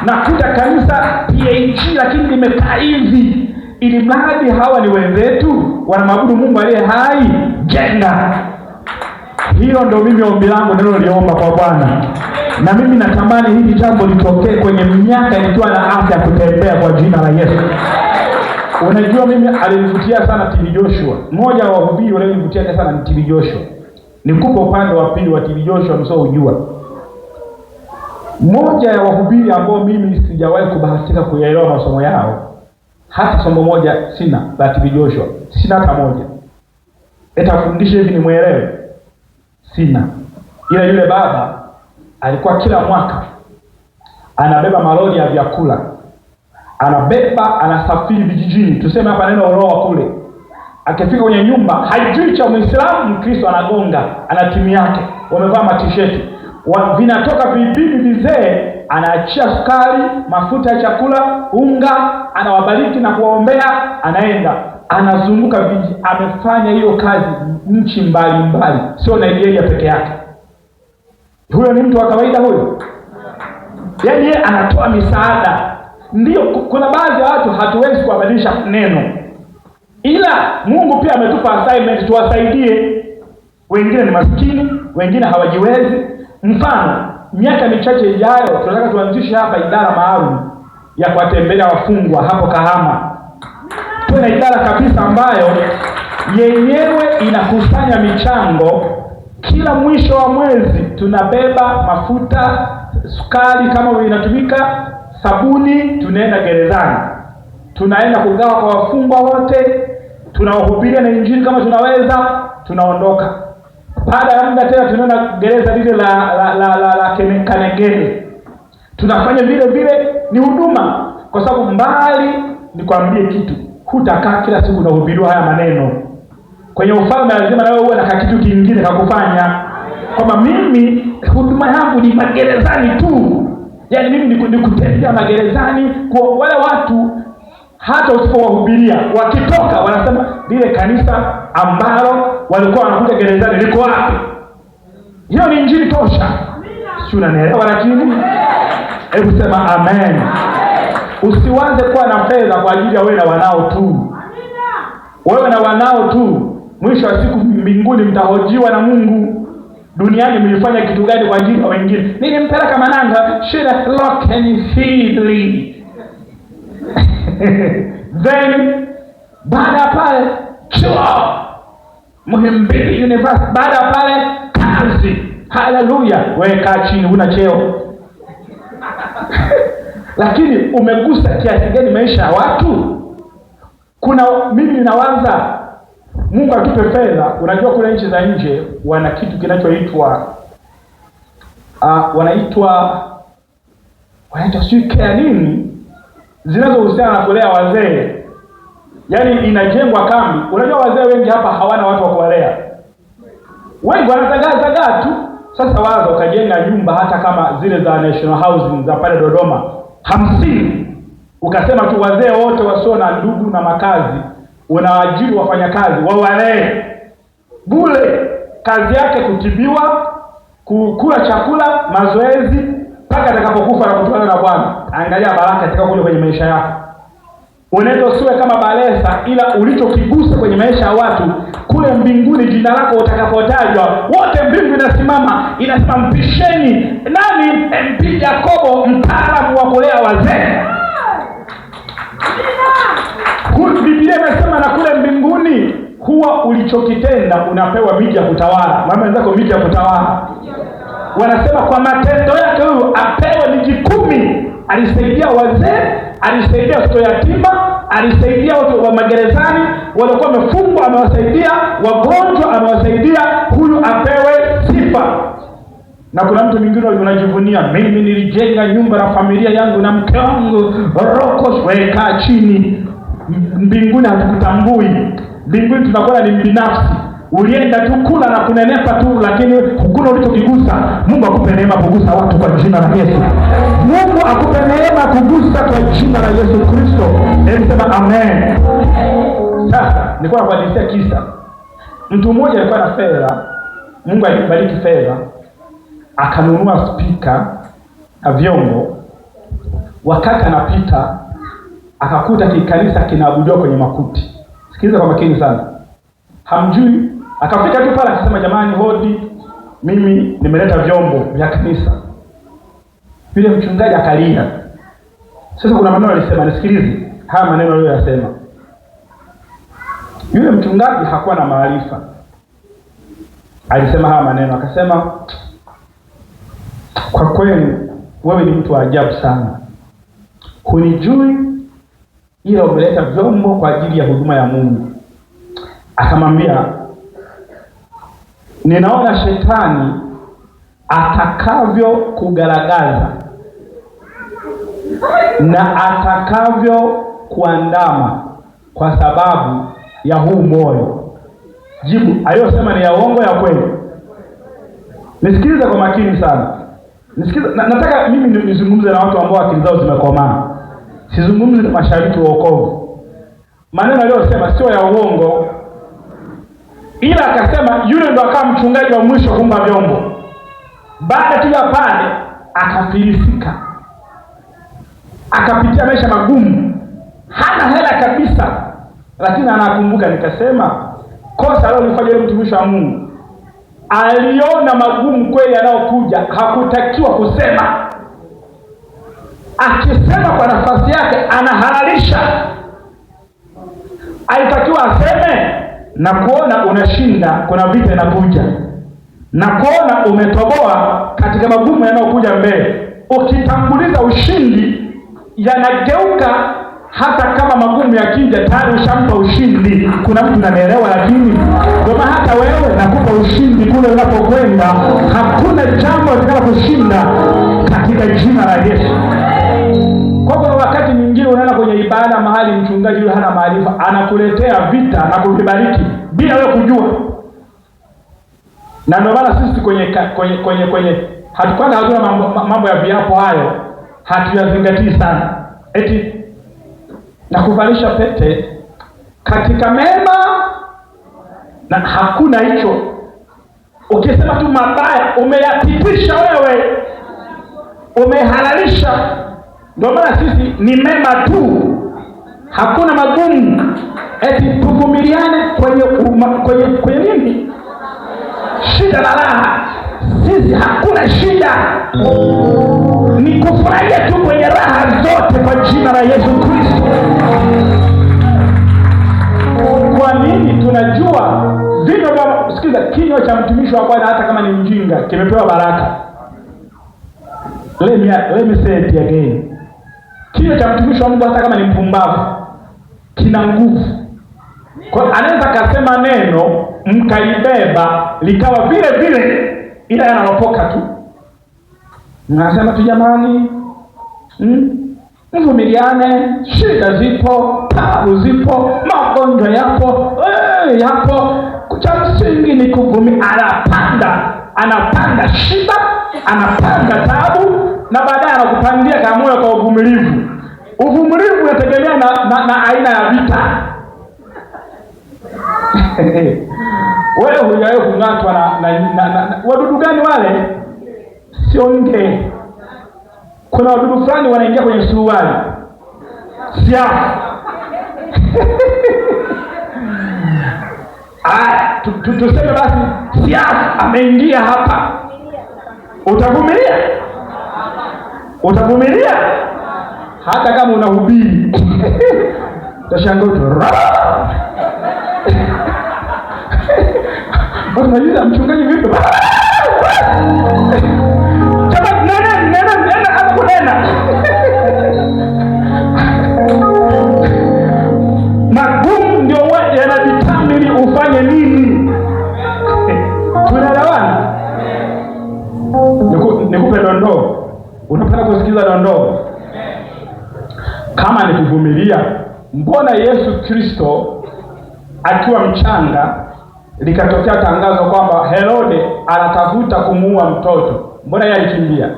nakuta kanisa PAG lakini limekaa hivi, ili mradi hawa ni wenzetu wanamwabudu Mungu aliye hai, jenga. Hilo ndio mimi ombi langu nililoliomba kwa Bwana, na mimi natamani hili jambo litokee kwenye miaka nikiwa na afya kutembea kwa jina la Yesu. Unajua mimi alinivutia sana TV Joshua. Mmoja wa wahubiri walionivutia sana ni TV Joshua. Nikupe upande wa pili wa TV Joshua msio. Mmoja ya wahubiri ambao mimi sijawahi kubahatika kuyaelewa masomo yao, hata somo moja sina la TV Joshua. Sina hata moja. Etafundishe hivi nimuelewe. Sina. Ila yule baba alikuwa kila mwaka anabeba malori ya vyakula, anasafiri vijijini, tuseme hapa neno Oroa kule. Akifika kwenye nyumba, haijui cha Muislamu Mkristo, anagonga, ana timu yake, wamevaa matisheti, vinatoka vipindi vizee, anaachia sukari, mafuta ya chakula, unga, anawabariki na kuwaombea, anaenda, anazunguka vijiji. Amefanya hiyo kazi nchi mbalimbali, sio Nigeria peke yake. Huyo ni mtu wa kawaida huyo? Yaani yeye anatoa misaada. Ndio, kuna baadhi ya watu hatuwezi kuwabadilisha neno, ila Mungu pia ametupa assignment tuwasaidie. Wengine ni maskini, wengine hawajiwezi. Mfano, miaka michache ijayo tunataka tuanzishe hapa idara maalum ya kuwatembelea wafungwa hapo Kahama. Tuna idara kabisa ambayo yenyewe inakusanya michango. Kila mwisho wa mwezi tunabeba mafuta, sukari kama inatumika, sabuni, tunaenda gerezani. Tunaenda kugawa kwa wafungwa wote, tunawahubiria na injili kama tunaweza, tunaondoka. Baada ya muda tena tunaenda gereza lile la Kanegere. Tunafanya vile vile, ni huduma, kwa sababu mbali nikwambie kitu, hutakaa kila siku unahubiriwa haya maneno. Kwenye ufalme lazima na wewe uwe na kitu kingine kakufanya. Kwamba mimi huduma yangu ni magerezani tu. Yaani mimi ni kutembea magerezani kwa wale watu, hata usipowahubiria wakitoka wanasema lile kanisa ambalo walikuwa wanakuja gerezani liko wapi? Hiyo ni injili tosha. Si unanielewa? Lakini hebu sema amen. Usiwaze kuwa na fedha kwa ajili ya wewe na wanao tu. Wewe na wanao tu, mwisho wa siku mbinguni mtahojiwa na Mungu. Duniani mlifanya kitu gani kwa ajili ya wengine? Nilimpeleka Mananga shida lock and feedly. Then baada pale chuo Muhimbili University, baada pale kazi. Haleluya, wewe kaa chini, huna cheo. Lakini umegusa kiasi gani maisha ya watu? Mimi ninawaza Mungu atupe fedha. Unajua kuna nchi za nje wana kitu kinachoitwa wanaitwa care nini, zinazohusiana na kulea wazee. Yaani inajengwa kambi. Unajua wazee wengi hapa hawana watu wa kuwalea. Wengi wanazagazaga tu. Sasa waza ukajenga nyumba hata kama zile za National Housing za pale Dodoma 50. Ukasema tu wazee wote wasio na ndugu na makazi, unawaajiri wafanyakazi wawalee bure. Kazi yake kutibiwa, kukula chakula, mazoezi mpaka atakapokufa na kutana na Bwana. Angalia baraka itakayokuja kwenye maisha yako. Unaweza usiwe kama Balesa, ila ulichokigusa kwenye maisha ya watu kule mbinguni, jina lako utakapotajwa, wote mbingu inasema mpisheni nani? MP Jacobo, mtaalamu wa kulea wazee. Biblia imesema na kule mbinguni huwa ulichokitenda unapewa miji ya kutawala. Mama wenzako miji ya kutawala. Wanasema kwa matendo yake huyu apewe miji 10 alisaidia wazee, alisaidia watoto yatima, alisaidia watu wa magerezani waliokuwa wamefungwa, amewasaidia wagonjwa, amewasaidia. Huyu apewe sifa. Na kuna mtu mwingine unajivunia, mimi nilijenga nyumba na familia yangu na mke wangu, roko weka chini. Mbinguni hatukutambui. Mbinguni tunakuwa ni binafsi. Ulienda tu kula na kunenepa tu, lakini hukuna ulichokigusa. Mungu akupe neema kugusa watu kwa jina la Yesu. Mungu akupe neema kugusa kwa jina la Yesu Kristo. Sema amen. Sasa nilikuwa nakuhadithia kisa. Mtu mmoja alikuwa na fedha. Mungu alimbariki fedha. Akanunua spika na vyombo. Wakati anapita akakuta kikanisa kinaabudiwa kwenye makuti. Sikiliza kwa makini sana. Hamjui, akafika tu pale akasema, jamani hodi, mimi nimeleta vyombo vya kanisa. Yule mchungaji akalia. Sasa kuna maneno alisema, nisikilize haya maneno aliyoyasema. Yule mchungaji hakuwa na maarifa. Alisema haya maneno, akasema, kwa kweli wewe ni mtu wa ajabu sana. Hunijui ila umeleta vyombo kwa ajili ya huduma ya Mungu. Akamwambia, ninaona shetani atakavyo kugaragaza na atakavyo kuandama kwa sababu ya huu moyo. Jibu aliyosema ni ya uongo, ya kweli? Nisikilize kwa makini sana. Nisikilize. Nataka mimi nizungumze na watu ambao akili zao zimekomaa. Sizungumzi na mashariki wa wokovu. Maneno aliyosema sio ya uongo. Ila akasema yule ndo akawa mchungaji wa mwisho kumpa vyombo. Baada tu ya pale akafilisika. Akapitia maisha magumu. Hana hela kabisa. Lakini anakumbuka, nikasema kosa alilofanya yule mtumishi wa Mungu, aliona magumu kweli yanayokuja, hakutakiwa kusema. Akisema kwa nafasi yake anahalalisha. Alitakiwa aseme, na kuona unashinda, kuna vita inakuja, na kuona umetoboa katika magumu yanayokuja mbele. Ukitanguliza ushindi, yanageuka. Hata kama magumu yakija, tayari ushampa ushindi. Kuna mtu ananielewa? Lakini kama hata wewe nakupa ushindi kule unapokwenda, hakuna jambo litakalo kushinda katika jina la Yesu. Kwa hivyo wakati mwingine unaenda kwenye ibada mahali mchungaji yule hana maarifa, anakuletea vita na kuvibariki bila wewe kujua. Na ndio maana sisi kwenye hatukana hazuna mambo ya viapo hayo, hatuyazingatii sana. Eti na kuvalisha pete katika mema, na hakuna hicho. Ukisema tu mabaya umeyapitisha wewe, umehalalisha. Ndio maana sisi ni mema tu, hakuna magumu. Eti tuvumiliane kwenye nini? Shida na raha. Sisi hakuna shida, ni kufurahia tu kwenye raha zote kwa jina la Yesu Kristo. Kwa nini? Tunajua vile vya, sikiza, kinywa cha mtumishi wa Bwana hata kama ni mjinga kimepewa baraka. Let me say it again. Kinywa cha mtumishi wa Mungu hata kama ni mpumbavu kina nguvu. Kwa anaweza kasema neno mkaibeba likawa vile vile, ila yanalopoka tu. Mnasema tu jamani, mvumiliane, shida zipo, taabu zipo, magonjwa yapo, yapo. Cha msingi ni kuvumilia. Anapanda shida, anapanda taabu, na baadaye anakupandia kamoyo kwa uvumilivu. Uvumilivu unategemea na aina ya vita. Wewe hujawahi kung'atwa na wadudu gani wale? Sionge. Kuna wadudu fulani wanaingia kwenye suruali. Siafu. Tuseme basi siafu ameingia hapa. Utavumilia? Utavumilia? Hata kama unahubiri. Utashangaa tu. Unajua mchungaji vipi? Chama nena hapo kunena. Sikiliza dondoo. Kama ni kuvumilia, mbona Yesu Kristo akiwa mchanga likatokea tangazo kwamba Herode anatafuta kumuua mtoto, mbona yeye alikimbia?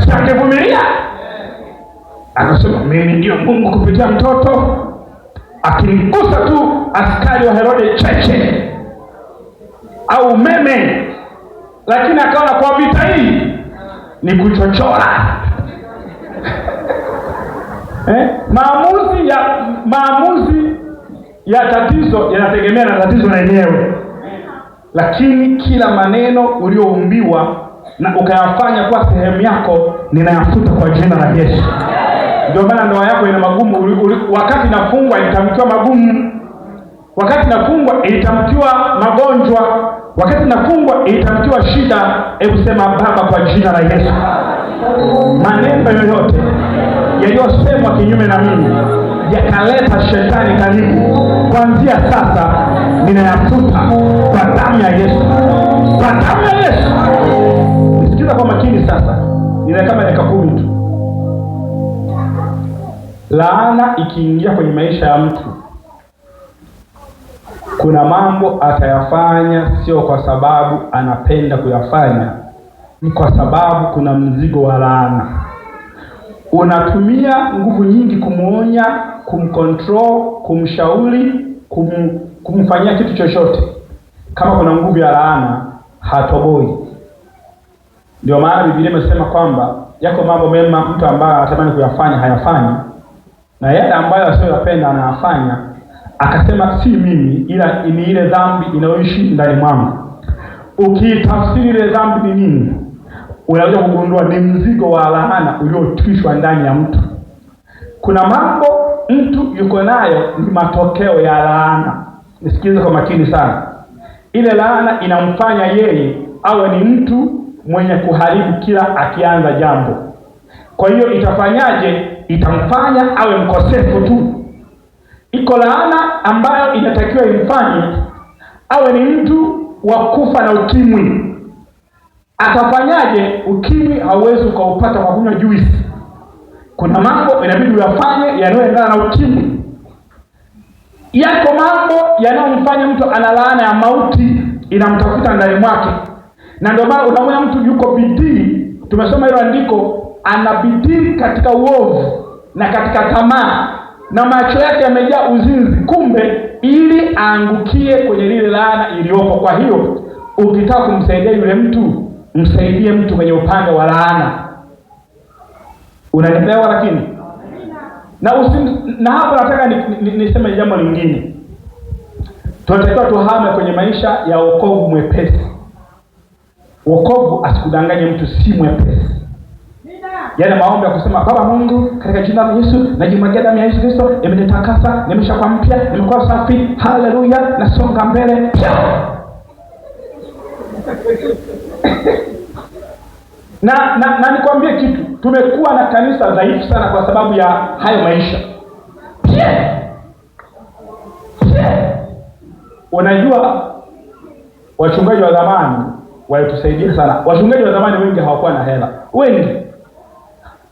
Siangevumilia, akasema mimi ndio Mungu kupitia mtoto, akimgusa tu askari wa Herode cheche au umeme, lakini akaona kwa vita hii ni kuchochora. Maamuzi ya tatizo yanategemea na tatizo lenyewe, lakini kila maneno ulioumbiwa na ukayafanya kwa sehemu yako, ninayafuta kwa jina la Yesu. Ndio maana ndoa yako ina magumu. Wakati nafungwa ilitamkiwa magumu, wakati nafungwa ilitamkiwa magonjwa, wakati nafungwa ilitamkiwa shida. Hebu sema Baba, kwa jina la Yesu, maneno yoyote yaliyosemwa kinyume na mimi yakaleta shetani karibu, kuanzia sasa ninayafuta kwa damu ya Yesu, kwa damu ya Yesu. Nisikiza kwa makini sasa, nina kama dakika 10 tu. Laana ikiingia kwenye maisha ya mtu, kuna mambo atayafanya sio kwa sababu anapenda kuyafanya, ni kwa sababu kuna mzigo wa laana. Unatumia nguvu nyingi kumuonya, kumcontrol, kumshauri, kumfanyia kitu chochote. Kama kuna nguvu ya laana, hatoboi. Ndio maana Biblia imesema kwamba yako mambo mema mtu ambaye anatamani kuyafanya hayafanyi, na yale ambayo asiyopenda anayafanya. Akasema si mimi, ila ni ile dhambi inayoishi ndani mwangu. Ukitafsiri ile dhambi ni nini, unaweza kugundua ni mzigo wa laana uliotwishwa ndani ya mtu. Kuna mambo mtu yuko nayo ni matokeo ya laana. Nisikilize kwa makini sana. Ile laana inamfanya yeye awe ni mtu mwenye kuharibu kila akianza jambo. Kwa hiyo itafanyaje? Itamfanya awe mkosefu tu. Iko laana ambayo inatakiwa imfanye awe ni mtu wa kufa na ukimwi. Atafanyaje? Ukimwi hauwezi ukaupata kwa kunywa juice. Kuna mambo inabidi uyafanye yanayoendana na ukimwi. Yako mambo yanayomfanya mtu ana laana ya mauti inamtafuta ndani mwake. Na ndio maana unaona mtu yuko bidii, tumesoma hilo andiko, ana bidii katika uovu na katika tamaa, na macho yake yamejaa uzinzi, kumbe ili aangukie kwenye lile laana iliyopo. Kwa hiyo ukitaka kumsaidia yule mtu, msaidie mtu kwenye upande wa laana. Unanielewa? Lakini na hapa nataka niseme jambo lingine. Tunatakiwa tuhame kwenye maisha ya wokovu mwepesi. Wokovu asikudanganye mtu, si mwepesi. Yale maombi ya kusema Baba Mungu katika jina la Yesu najimwagia damu ya Yesu Kristo imenitakasa, nimeshakuwa mpya, nimekuwa safi, haleluya, nasonga mbele. na nikwambie kitu, tumekuwa na kanisa dhaifu sana kwa sababu ya hayo maisha. Unajua wachungaji wa zamani walitusaidia sana. Wachungaji wa zamani wengi hawakuwa na hela, wengi.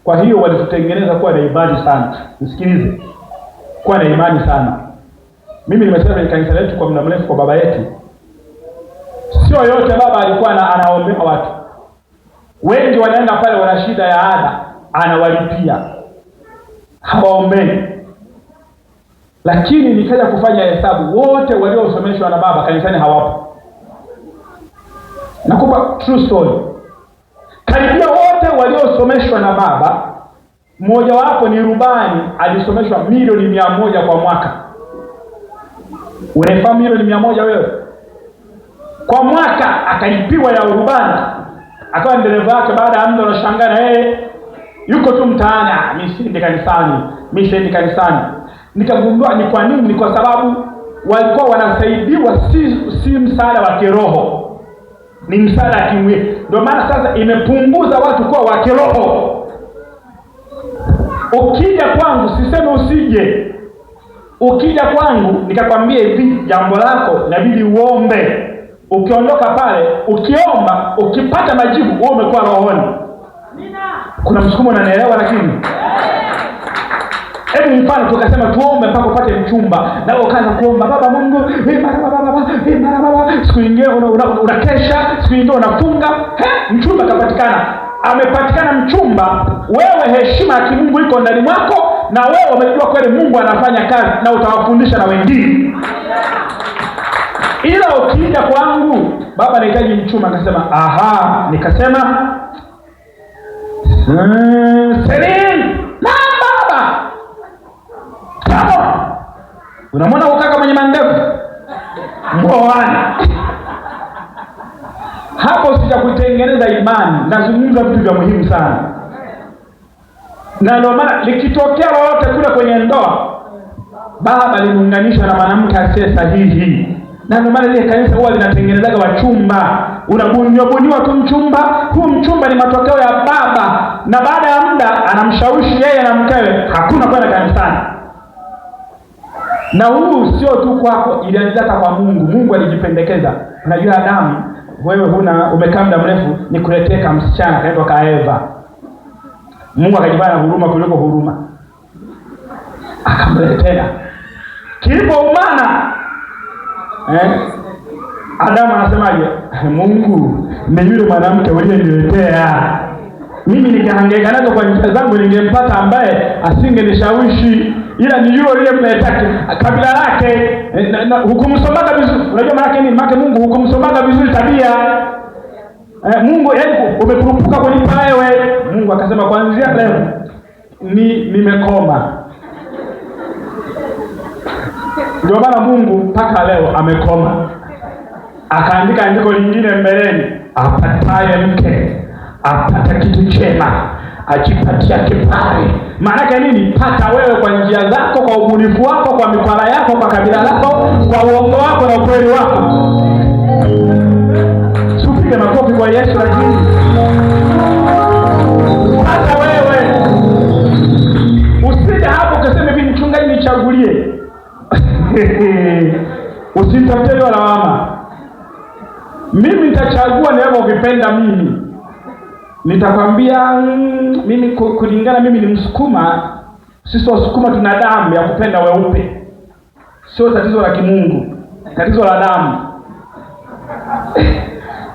Kwa hiyo walitutengeneza kuwa na imani sana. Nisikilize, kuwa na imani sana. Mimi nimesema kwenye kanisa letu kwa muda mrefu, kwa baba yetu, sio yote baba alikuwa anaombea watu. Wengi wanaenda pale wana shida ya ada, anawalipia, hawaombei. Lakini nikaja kufanya hesabu, wote waliosomeshwa na baba kanisani hawapo. Nakupa true story. Karibia wote waliosomeshwa na baba, mmoja wapo ni rubani, alisomeshwa milioni 100 kwa mwaka. Unafahamu milioni 100 wewe? Kwa mwaka akalipiwa ya urubani. Akawa dereva wake, baada ya muda unashangaa na yeye yuko tu mtaani, mimi siendi kanisani. Nikagundua ni kwa nini. Ni kwa sababu walikuwa wanasaidiwa, si msaada wa kiroho, ni msaada wa kimwili. Ndio maana sasa imepunguza watu kuwa wa kiroho. Ukija kwangu, siseme usije. Ukija kwangu nikakwambia hivi, jambo lako inabidi uombe. ukiondoka pale, ukiomba, ukipata majibu, wewe umekuwa rohoni. Kuna msukumo, unanielewa? Lakini hebu mfano tukasema tuombe mpaka upate mchumba, na ukaanza kuomba Baba Mungu, baba, siku nyingine unakesha, siku nyingine unafunga, mchumba kapatikana. Amepatikana mchumba, wewe heshima ya kimungu iko ndani mwako, na wewe umejua kweli Mungu anafanya kazi, na utawafundisha na wengine. Ila ukija kwangu, baba nahitaji mchumba, akasema aha, nikasema Selin na baba kama unamwona ukaka mwenye mandevu mboani hapo, sitakutengeneza imani. Nazungumza vitu vya muhimu sana, na ndio maana likitokea lolote kule kwenye ndoa, baba limuunganisha na mwanamke asiye sahihi. Na ndio maana ile kanisa huwa linatengenezaga wachumba. Unabuniwa tu mchumba, huu mchumba ni matokeo ya baba, na baada ya muda anamshawishi yeye na mkewe, hakuna kwenda kanisani. Na huu sio tu kwako, ilianza hata kwa Mungu. Mungu alijipendekeza. Unajua Adamu, wewe umekaa muda mrefu, nikuletee kama msichana kaitwa Kaeva. Mungu akajibana huruma kuliko huruma, akamletea. Kilipoumana Adamu anasemaje? Mungu, ni yule mwanamke uliyeniletea. Mimi ningehangaika nazo kwa njia zangu, ningempata ambaye asingenishawishi, ila ni yule uliyemleta kabila lake. Hukumsomaga vizuri. Unajua maana yake nini? Maana Mungu hukumsomaga vizuri tabia. Mungu umekurupuka kunipa wewe. Mungu akasema kuanzia leo nimekoma. Ndio maana Mungu mpaka leo amekoma. Akaandika andiko lingine mbeleni, apataye mke apata kitu chema, ajipatia kibali. Maana yake nini? Pata wewe kwa njia zako, kwa ubunifu wako, kwa mikwala yako, kwa kabila lako, kwa uongo wako na ukweli wako. Supige makofi kwa Yesu. Lakini hata wewe usije hapo ukasema hivi, mchungaji nichagulie. Usitafute hiyo lawama. Mimi nitachagua ninavyovipenda mimi. Nitakwambia mimi kulingana, mimi ni Msukuma. Sisi Wasukuma tuna damu ya kupenda weupe. Sio tatizo la kimungu, tatizo la damu.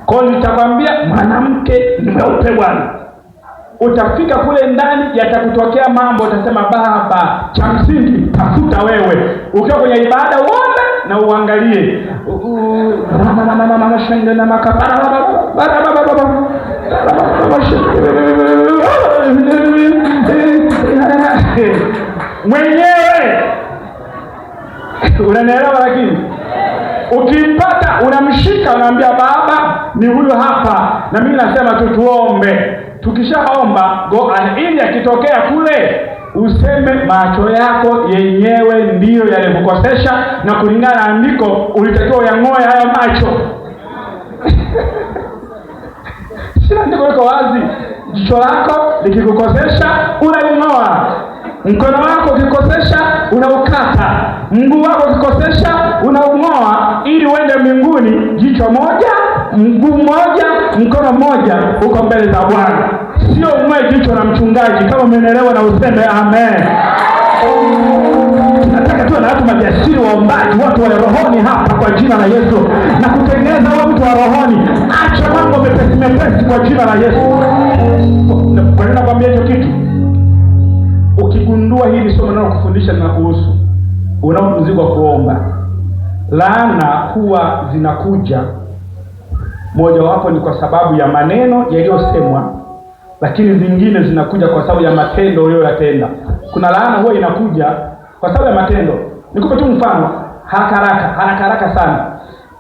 Kwa hiyo nitakwambia mwanamke ni mweupe bwana. Utafika kule ndani, yatakutokea mambo, utasema baba, cha msingi tafuta wewe. Ukiwa kwenye ibada uombe na uangalie. Mwenyewe unanielewa? Lakini ukimpata unamshika, unaambia baba, ni huyu hapa, na mimi nasema tu tuombe. Tukishaomba ili akitokea kule useme macho yako yenyewe ndiyo yalikukosesha, na kulingana na andiko ulitakiwa uyang'oe hayo macho. Sina andiko liko wazi. Jicho lako likikukosesha unaling'oa, mkono wako ukikosesha unaukata, mguu wako ukikosesha unaung'oa, ili uende mbinguni jicho moja, mguu mmoja, mkono mmoja, uko mbele za Bwana. Sio umwe jicho na mchungaji. Kama umeelewa na useme amen. Nataka tuwe na watu majasiri, waombaji, watu wa rohoni hapa kwa jina la Yesu, na kutengeneza wewe mtu wa rohoni. Acha mambo mepesi kwa jina la Yesu. Kwa nini nakwambia hicho kitu? Ukigundua hili somo nalo kufundisha na kuhusu unao mzigo wa kuomba, laana huwa zinakuja. Moja wapo ni kwa sababu ya maneno yaliyosemwa, lakini zingine zinakuja kwa sababu ya matendo uliyoyatenda. Kuna laana huwa inakuja kwa sababu ya matendo. Nikupe tu mfano haraka sana.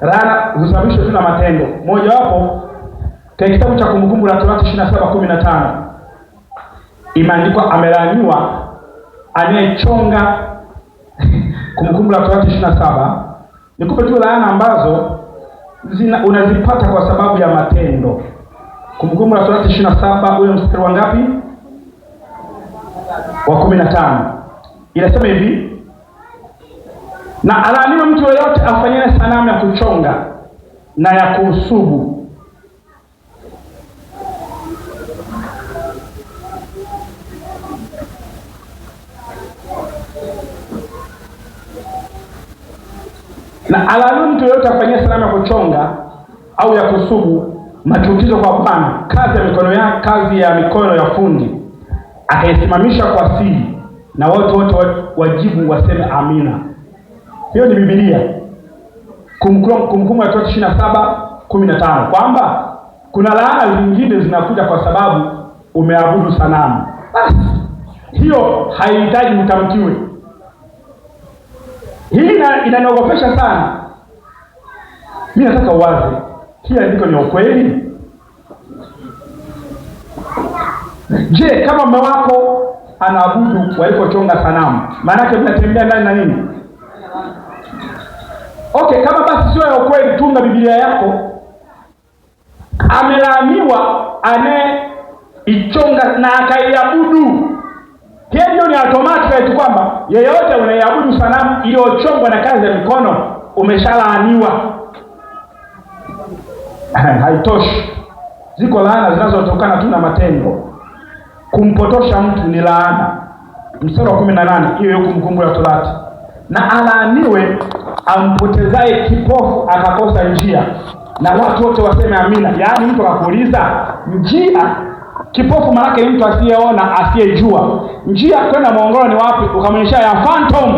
Laana husababishwa tu na matendo. Moja wapo katika kitabu cha Kumbukumbu la Torati 27:15 imeandikwa, amelaaniwa anayechonga. Kumbukumbu la Torati 27. Nikupe tu laana ambazo unazipata kwa sababu ya matendo. Kumbukumbu la Torati 27, ule mstari wa ngapi? Wa 15. Inasema hivi, na alaaniwe mtu yeyote afanyaye sanamu ya kuchonga na ya kuusubu. Na alaani mtu yoyote afanyia sanamu ya kuchonga au ya kusubu machukizo kwa Bwana, kazi ya mikono ya fundi, akaisimamisha kwa siri, na watu wote wajibu waseme amina. Hiyo ni Biblia, Kumbukumbu la Torati 27:15, kwamba kuna laana zingine zinakuja kwa sababu umeabudu sanamu. Basi hiyo haihitaji utamkiwe. Hii inaniogopesha sana. Mimi nataka uwaze, hii andiko ni ukweli? Je, kama mume wako anaabudu walikochonga sanamu, maana yake mnatembea ndani na nini? Okay, kama basi sio ya ukweli, tunga Biblia yako. Amelaaniwa anayeichonga na akaiabudu. Hiyo ni automatic kwamba yeyote unaiabudu sanamu iliyochongwa na kazi ya mikono umeshalaaniwa. Haitoshi. Ziko laana zinazotokana tu na matendo. Kumpotosha mtu ni laana. Mstari wa 18 hiyo Kumbukumbu la Torati. Na alaaniwe ampotezaye kipofu akakosa njia, na watu wote waseme amina. Yaani mtu akakuuliza njia, kipofu maana yake mtu asiyeona, asiyejua njia kwenda Morogoro ni wapi, ukamonyesha ya phantom,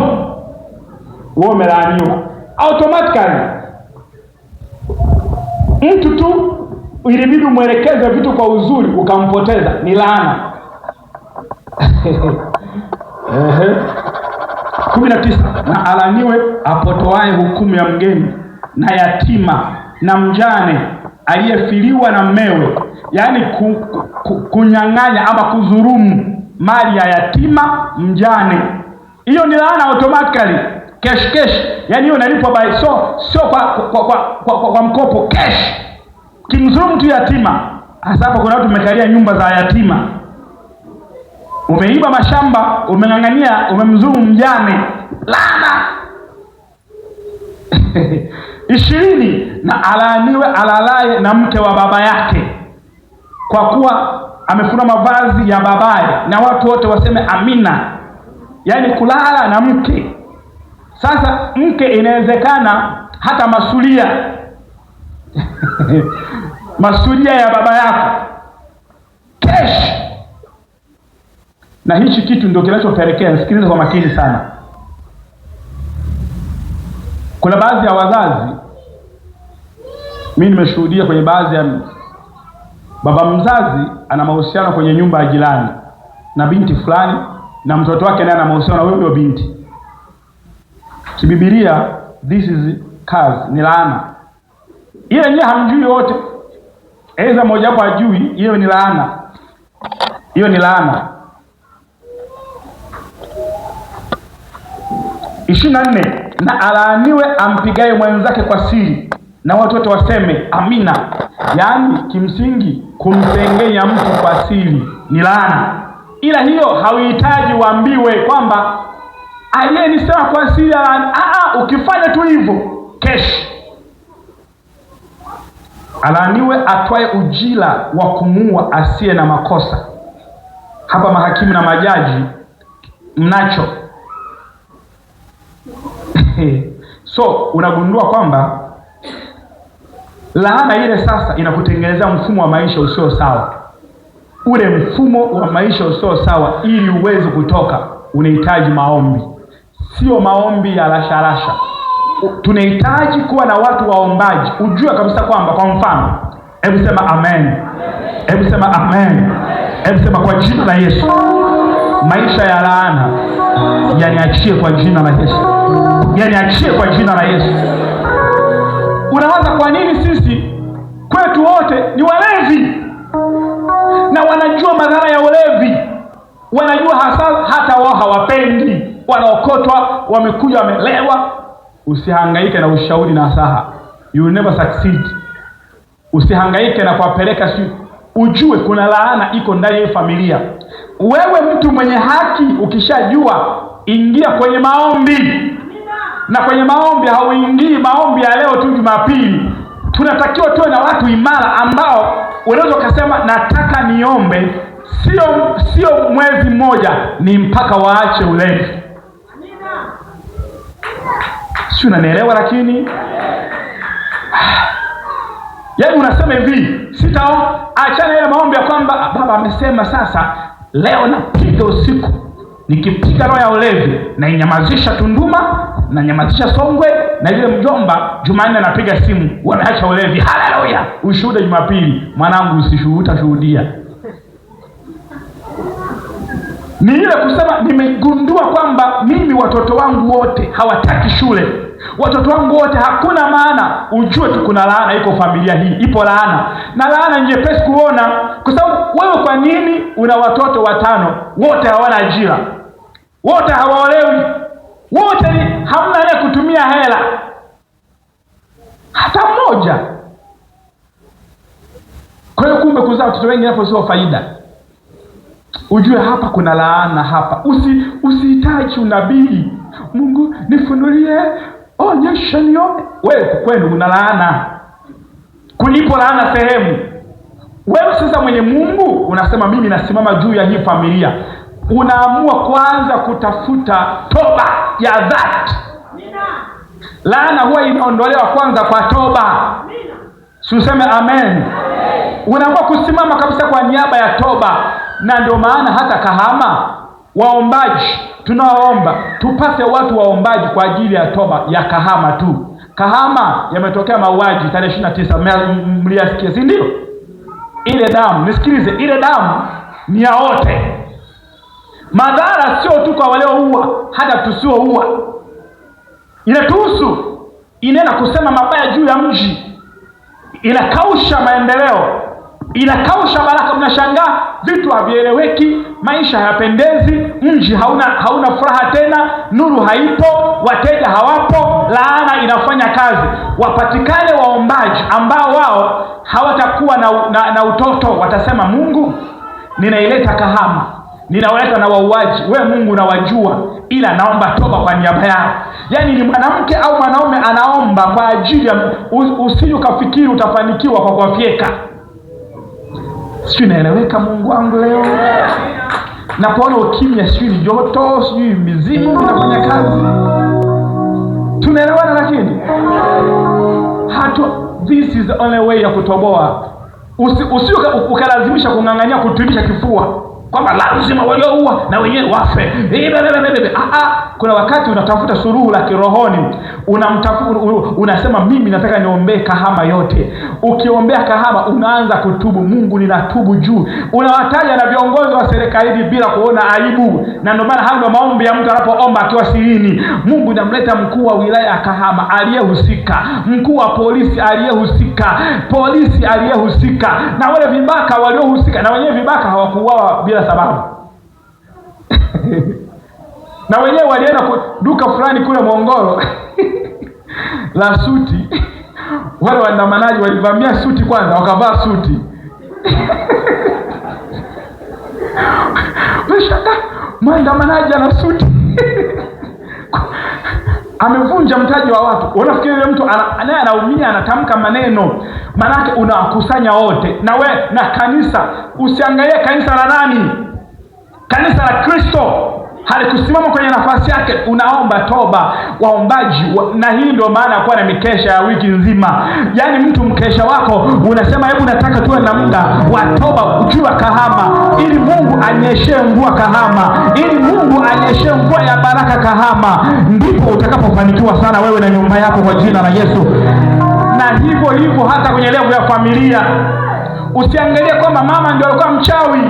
wewe umelaaniwa automatically. Mtu tu ilibidi mwelekeze vitu kwa uzuri ukampoteza, ni laana. 19 na alaniwe apotoaye hukumu ya mgeni na yatima na mjane aliyefiliwa na mmewe, yaani kunyang'anya ama kuzurumu mali ya yatima mjane. Hiyo ni laana automatically, cash. Yaani hiyo inalipwa by sio kwa mkopo, cash. Kimzurumu tu yatima. Hasa hapo kuna watu wamekalia nyumba za yatima. Umeiba mashamba, umeng'ang'ania, umemzurumu mjane, laana. 20 na alaaniwe alalaye na mke wa baba yake, kwa kuwa amefuna mavazi ya babaye, na watu wote waseme amina. Yaani kulala na mke. Sasa mke inawezekana hata masulia masulia ya baba yako, cash. Na hichi kitu ndio kinachopelekea, sikiliza kwa makini sana. Kuna baadhi ya wazazi, mimi nimeshuhudia kwenye baadhi ya baba mzazi ana mahusiano kwenye nyumba ya jirani na binti fulani, na mtoto wake naye ana mahusiano na huyo binti. Kibibilia this is curse, ni laana. Ile yenyewe hamjui wote, aidha mmoja wapo ajui, hiyo ni laana. Hiyo ni laana. 24 na alaaniwe ampigaye mwenzake kwa siri, na watu wote waseme amina. Yaani kimsingi kumsengenya mtu kwa siri ni laana. Ila hiyo hauhitaji uambiwe kwamba aliyenisema kwa siri laana. Ukifanya tu hivyo kesh. Alaaniwe atwaye ujira wa kumuua asiye na makosa. Hapa mahakimu na majaji mnacho. So unagundua kwamba laana ile sasa inakutengenezea mfumo wa maisha usio sawa. Ule mfumo wa maisha usio sawa, ili uweze kutoka unahitaji maombi. Sio maombi ya rasharasha. Tunahitaji kuwa na watu waombaji. Ujue kabisa kwamba, kwa mfano, hebu sema amen. Hebu sema amen. Hebu sema kwa jina la Yesu, maisha ya laana yaniachie kwa jina la Yesu. Yaniachie kwa jina la Yesu. Unawaza kwa nini sisi kwetu wote ni walevi? Na wanajua madhara ya ulevi. Wanajua hata wao hawapendi. Wanaokotwa, wamekuja wamelewa. Usihangaike na ushauri na nasaha. You will never succeed. Usihangaike na kuwapeleka ujue kuna laana iko ndani ya familia. Wewe mtu mwenye haki, ukishajua, ingia kwenye maombi. Na kwenye maombi hauingii maombi ya leo tu Jumapili. tunatakiwa tuwe na watu imara ambao unaweza kusema nataka niombe, sio mwezi mmoja, ni mpaka waache ulevi. Sio, unanielewa? Lakini yaani unasema hivi, achana ile maombi ya kwamba baba amesema sasa leo napiga usiku, nikipiga roho ya ulevi na inyamazisha Tunduma na nyamazisha Songwe na ile mjomba Jumanne napiga simu wanaacha ulevi. Haleluya! Ushuhuda Jumapili, mwanangu usishuhudia. Ni ile kusema nimegundua kwamba mimi watoto wangu wote hawataki shule. Watoto wangu wote hakuna maana. Ujue tu kuna laana iko familia hii. Ipo laana. Na laana nyepesi kuona, kwa sababu wewe kwa nini una watoto 5 wote hawana ajira? Wote hawaolewi. Wote hamna ile kutumia hela. Hata mmoja. Kwa hiyo kumbe kuzaa watoto wengi hapo sio faida. Ujue hapa kuna laana hapa. Usihitaji unabii. Mungu nifunulie, onyesha nione. Wewe kwenu una laana. Kulipo laana sehemu. Wewe sasa mwenye Mungu unasema mimi nasimama juu ya hii familia. Unaamua kwanza kutafuta toba ya dhati. Laana huwa inaondolewa kwanza kwa toba. Useme amen. Unaamua kusimama kabisa kwa niaba ya toba. Na ndio maana hata Kahama waombaji tunaoomba tupate watu waombaji kwa ajili ya toba ya Kahama tu. Kahama yametokea mauaji tarehe 29, mliasikia si ndio? Ile damu, nisikilize, ile damu ni ya wote. Madhara sio tu kwa walioua, hata tusioua. Inatuhusu. Inaenda kusema mabaya juu ya mji. Inakausha maendeleo. Inakausha baraka. Mnashangaa vitu havieleweki, maisha hayapendezi, mji hauna furaha tena, nuru haipo, wateja hawapo, laana inafanya kazi. Wapatikane waombaji ambao wao hawatakuwa na utoto, watasema Mungu ninaileta Kahama, ninawaleta na wauaji, wewe Mungu unawajua, ila naomba toba kwa niaba yao. Yaani ni mwanamke au mwanaume anaomba kwa ajili ya usije ukafikiri utafanikiwa kwa kuwafyeka. Sio, inaeleweka Mungu wangu leo? Napoona ukimya, sio ni joto, sio mizimu inafanya kazi. Tunaelewana? Lakini this is the only way ya kutoboa. Usio ukalazimisha kung'ang'ania kutumisha kifua kwamba lazima walioua na wenyewe wafe. Kuna wakati unatafuta suluhu la kirohoni. Unasema mimi nataka niombee Kahama yote. Ukiombea Kahama unaanza kutubu. Mungu ninatubu juu. Unawataja na viongozi wa serikali bila kuona aibu. Na ndio maana hayo maombi ya mtu anapoomba akiwa sirini. Mungu namleta mkuu wa wilaya ya Kahama aliyehusika, mkuu wa polisi aliyehusika, polisi aliyehusika, na wale vibaka waliohusika. Na wenyewe vibaka hawakuuawa bila sababu. Na wenyewe walienda duka fulani kule Mongoro la suti. Wale waandamanaji walivamia suti kwanza, wakavaa suti. Washaka mwandamanaji ana suti. Amevunja mtaji wa watu. Unafikiri yule mtu naye anaumia, anatamka maneno, manake unawakusanya wote. Na kanisa, usiangalie kanisa la nani, kanisa la Kristo halikusimama kwenye nafasi yake. Unaomba toba, waombaji na hii ndio maana kuwa na mikesha ya wiki nzima. Yaani mtu mkesha wako unasema hebu nataka tuwe na muda wa toba ujua Kahama, ili Mungu anyeshe mvua Kahama, ili Mungu anyeshe mvua ya baraka Kahama. Ndipo utakapofanikiwa sana wewe na nyumba yako kwa jina la Yesu. Na hivyo hata kwenye level ya familia. Usiangalie kwamba mama ndio alikuwa mchawi,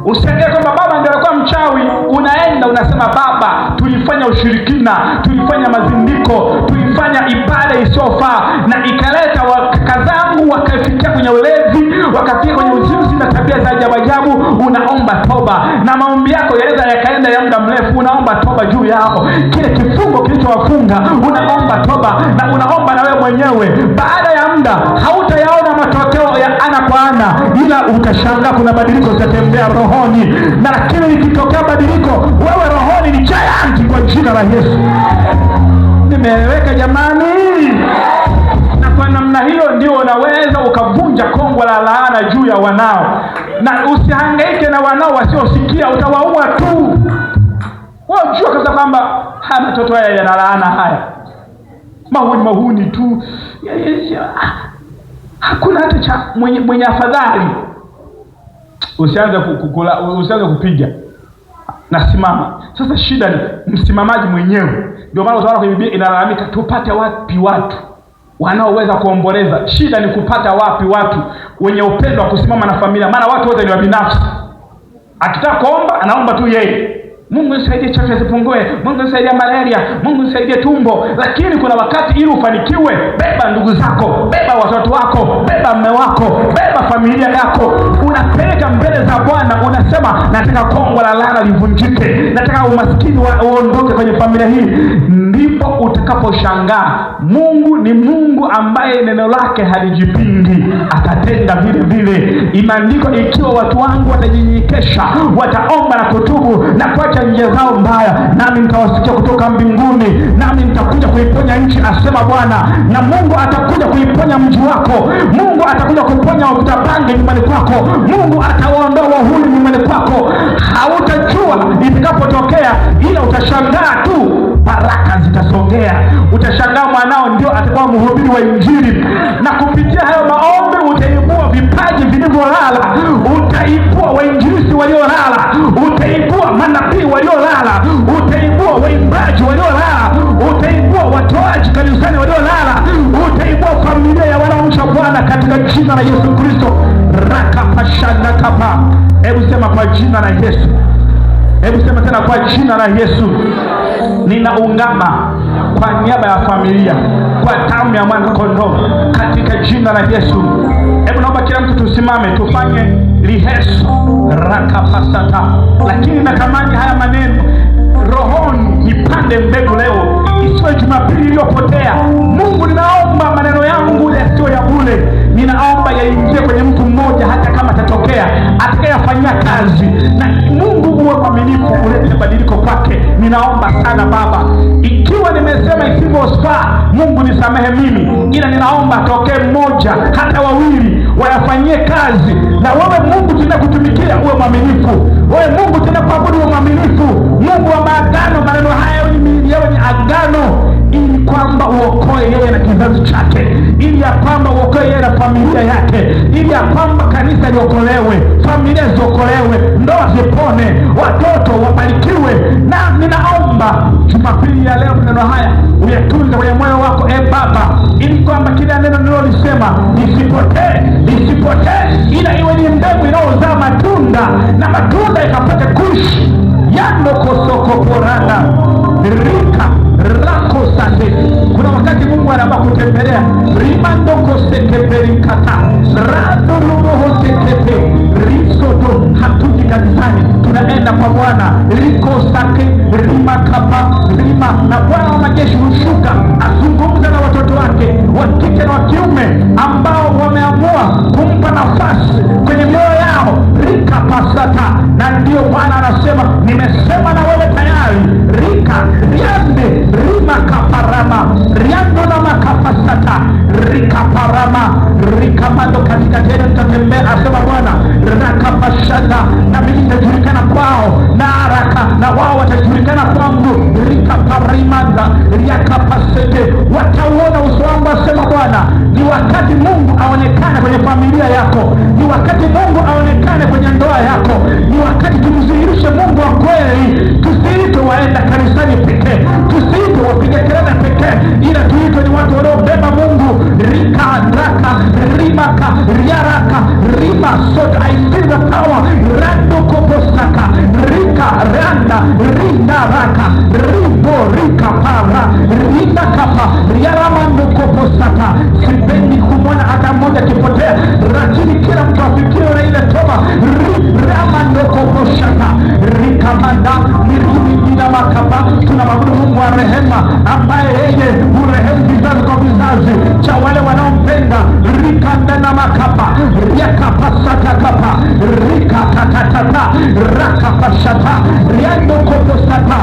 usiangalie kwamba baba ndio alikuwa mchawi. Unaenda unasema baba, tulifanya ushirikina, tulifanya mazindiko, tulifanya ibada isiyofaa na ikaleta kaka zangu wakafikia kwenye ulevi, wakafikia kwenye uzinzi na tabia za ajabu. Unaomba toba na maombi yako yanaweza yakaenda ya muda mrefu. Unaomba toba juu yao, kile kifungo kilichowafunga unaomba toba, na unaomba na wewe mwenyewe. Baada ya muda hautayaona matokeo ya ana kwa ana, ila utashangaa kuna badiliko zitatembea rohoni. Na lakini likitokea badiliko, wewe rohoni ni giant kwa jina la Yesu. Nimeeleweka jamani? Na kwa namna hiyo ndio unaweza ukavunja kongwa la laana juu ya wanao. Na usihangaike na wanao wasiosikia, utawaua tu. Wajua kabisa kwamba haya matoto haya yana laana, haya mahuni tu, hakuna hata cha mwenye afadhali. Usianze kupiga na simama. Sasa shida ni msimamaji mwenyewe. Ndio maana utaona kwa Biblia inalalamika, tupate wapi watu wanaoweza kuomboleza. Shida ni kupata wapi watu wenye upendo wa kusimama na familia, maana watu wote ni wa binafsi. Akitaka kuomba anaomba tu yeye, Mungu nisaidie chafya zipungue, Mungu nisaidie malaria, Mungu nisaidie tumbo. Lakini kuna wakati ili ufanikiwe, beba ndugu zako, beba watoto wako, beba mume wako, beba familia yako, unapeleka mbele za Bwana, unasema nataka kongwa la laana livunjike, nataka umaskini uondoke kwenye familia hii. Ndipo utakaposhangaa Mungu ni Mungu ambaye neno lake halijipingi, atatenda vile vile. Imeandikwa, ikiwa watu wangu watajinyenyekesha, wataomba na kutubu na kuacha njia zao mbaya, nami nitawasikia kutoka mbinguni, nami nitakuja kuiponya nchi, asema Bwana. Na Mungu atakuja kuiponya mji wako. Mungu atakuja kuponya wavuta bangi nyumbani kwako. Mungu atawaondoa wahuni nyumbani kwako. Hautajua itakapotokea, ila utashangaa tu, baraka zitasogea. Utashangaa mwanao ndio atakuwa mhubiri wa Injili, na kupitia hayo maombi utaibua vipaji vilivyolala, utaibua wainjilisti waliolala, utaibua manabii waliolala, utaibua waimbaji waliolala, utaibua watoaji kanisani waliolala, utaibua familia ya wanaomcha Bwana katika jina la Yesu Kristo. Rakapashana kapa. Hebu sema kwa jina la Yesu. Hebu sema tena kwa jina la Yesu. Ninaungama kwa niaba ya familia kwa damu ya mwana kondoo katika jina la Yesu. Hebu naomba kila mtu tusimame tufanye lihesu rakapasata. Lakini natamani haya maneno rohoni nipande mbegu leo, isiwe Jumapili iliyopotea. Mungu, ninaomba maneno yangu yasiwe ya bure. Ninaomba yaingie kwenye mtu mmoja, hata kama atatokea atakayefanyia kazi. Na Mungu uwe mwaminifu, ulete badiliko kwake. Ninaomba sana Baba, ikiwa nimesema isivyofaa, Mungu nisamehe mimi, ila ninaomba atokee mmoja hata wawili wayafanyie kazi. Na wewe Mungu tunakutumikia uwe mwaminifu. Wewe Mungu tunakuabudu uwe mwaminifu. Mungu wa maagano, maneno haya yawe ni agano, ili kwamba uokoe yeye na kizazi chake, ili ya kwamba uokoe yeye na familia yake, ili ya kwamba kanisa liokolewe, familia ziokolewe, ndoa zipone, watoto wabarikiwe. Na ninaomba Jumapili ya leo maneno haya uyatunze kwenye moyo wako, Baba, ili kwamba kila neno nilolisema lisipotee, ila iwe ni mbegu inayozaa matunda, na matunda ikapate kuishi. Yando kosoko porana rika rako sate. Kuna wakati Mungu anataka kutembelea rimando kosekeperikata rado roho sekepe risoto. Hatuji kanisani, tunaenda kwa Bwana. Riko sake rima kapa rima. Na Bwana wa majeshi hushuka azungumza na watoto wake wa kike na wa kiume ambao wameamua kumpa nafasi kwenye mioyo yao. Rika pasata. Na ndio Bwana anasema, nimesema na wewe tayari. Rika riande rima kaparama riando na makapasata rika parama rika mando. katika tena nitatembea, asema Bwana, rakapashana, na mimi nitajulikana kwao na haraka, na wao watajulikana kwangu. Rika parimanda riakapasete, watauona uso wangu, asema Bwana. Ni wakati Mungu aonekane kwenye familia yako, ni wakati Mungu aonekane kwenye ndoa yako, ni wakati tumdhihirishe Mungu wa kweli. Tusiitwe waenda kanisani pekee, tusiitwe wapiga kelele pekee, ila tuitwe ni watu wanaobeba Mungu. Rika raka rimaka riaraka rima sote. I feel the power. Rando koposaka rika randa rinda raka ribo rika para rinda kapa riaramando koposaka. Sipendi kumwona hata mmoja kipotea, lakini kila mtu afikiwe na ile toba. Ramando koposaka rika manda mirumi na makapa. Tunamwabudu Mungu wa rehema, ambaye yeye urehemu vizazi kwa vizazi cha wale wanaompenda. Rika ndana makapa riakapa sata kapa rika tatatata rakapa shata riando koposaka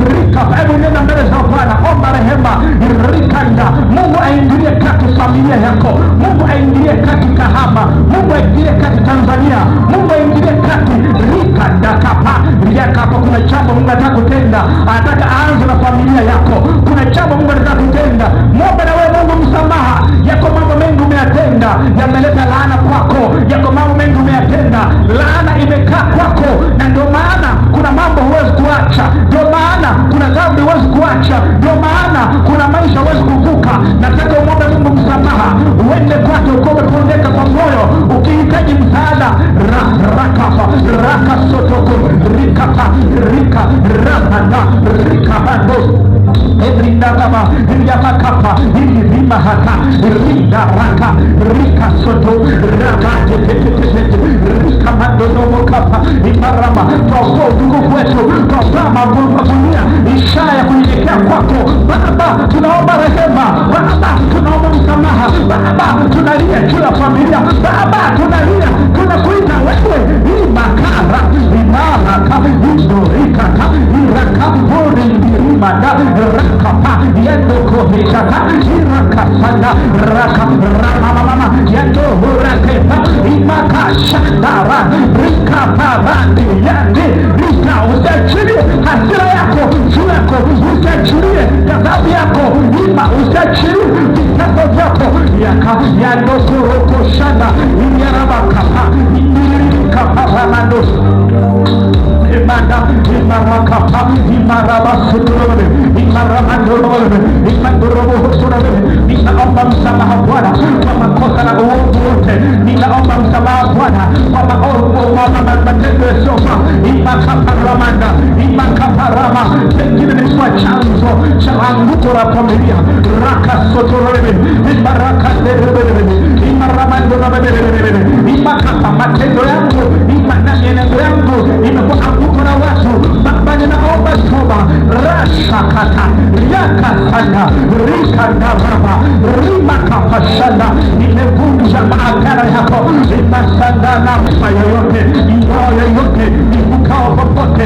rika. Hebu nenda mbele za Bwana, omba rehema. Rika nda Mungu aingilie kati familia yako. kutenda. Anataka aanze na familia yako. Kuna jambo Mungu anataka kutenda. Muombe na wewe Mungu msamaha. Yako mambo mengi umeyatenda, yameleta laana kwako. Yako mambo mengi umeyatenda, laana imekaa kwako, na ndio maana kuna mambo huwezi kuacha. Ndio maana kuna dhambi huwezi kuacha. Ndio maana kuna maisha huwezi kuvuka. Nataka umwombe Mungu msamaha. Uende kwake ukiwa umepondeka kwa moyo, ukihitaji msaada. Rakapa rakasotoko rikapa rika ramana rikabando Ebrindagama, Yamakapa, Rimahata, Rindaraka, Rika Soto, Ramate, Rikamando Nomokapa, Imarama, kwa ndugu wetu, kwa mabunia, ishara ya kunyenyekea kwako. Baba, tunaomba rehema. Baba, tunaomba msamaha. Baba, tunalia juu ya familia. Baba, tunalia, tunakuita wewe. Imakara, Imaraka, Indorikaka, Iraka, Rimanda, Rakapa, Yendo Kohitaka, Irakasana, Raka, Ramamama, Yendo Huraketa, Imaka Shandara, Rikapa, Randi, Yandi, Rika, usiachilie hasira yako, juu yako, usiachilie ghadhabu yako, ima usiachilie vitendo vyako, yaka, Yendo Kuroko Shanda, Yarabakapa, Imirikapa, Ramandos, Imanda, Imarakapa, Imarabasuturone, Imaramandorone, Imandorobohuturone. Ninaomba msamaha Bwana kwa makosa na uovu wote. Ninaomba msamaha Bwana kwa maovu na matendo yasiyofaa. Imakaparamanda, Imakaparama, pengine nimekuwa chanzo cha anguko la familia. Rakasotorone, Imarakaderebe, Imaramandorone, Imakapa, matendo yangu, imanyanendo yangu imekuwa anguko la watu. Baba, ninaomba toba. Rashakata, Yakasana, Rikandarama, Rimakapashana, nimevunja maagano yako. Imasandana mfa yoyote, ingawa yoyote, ikukao popote,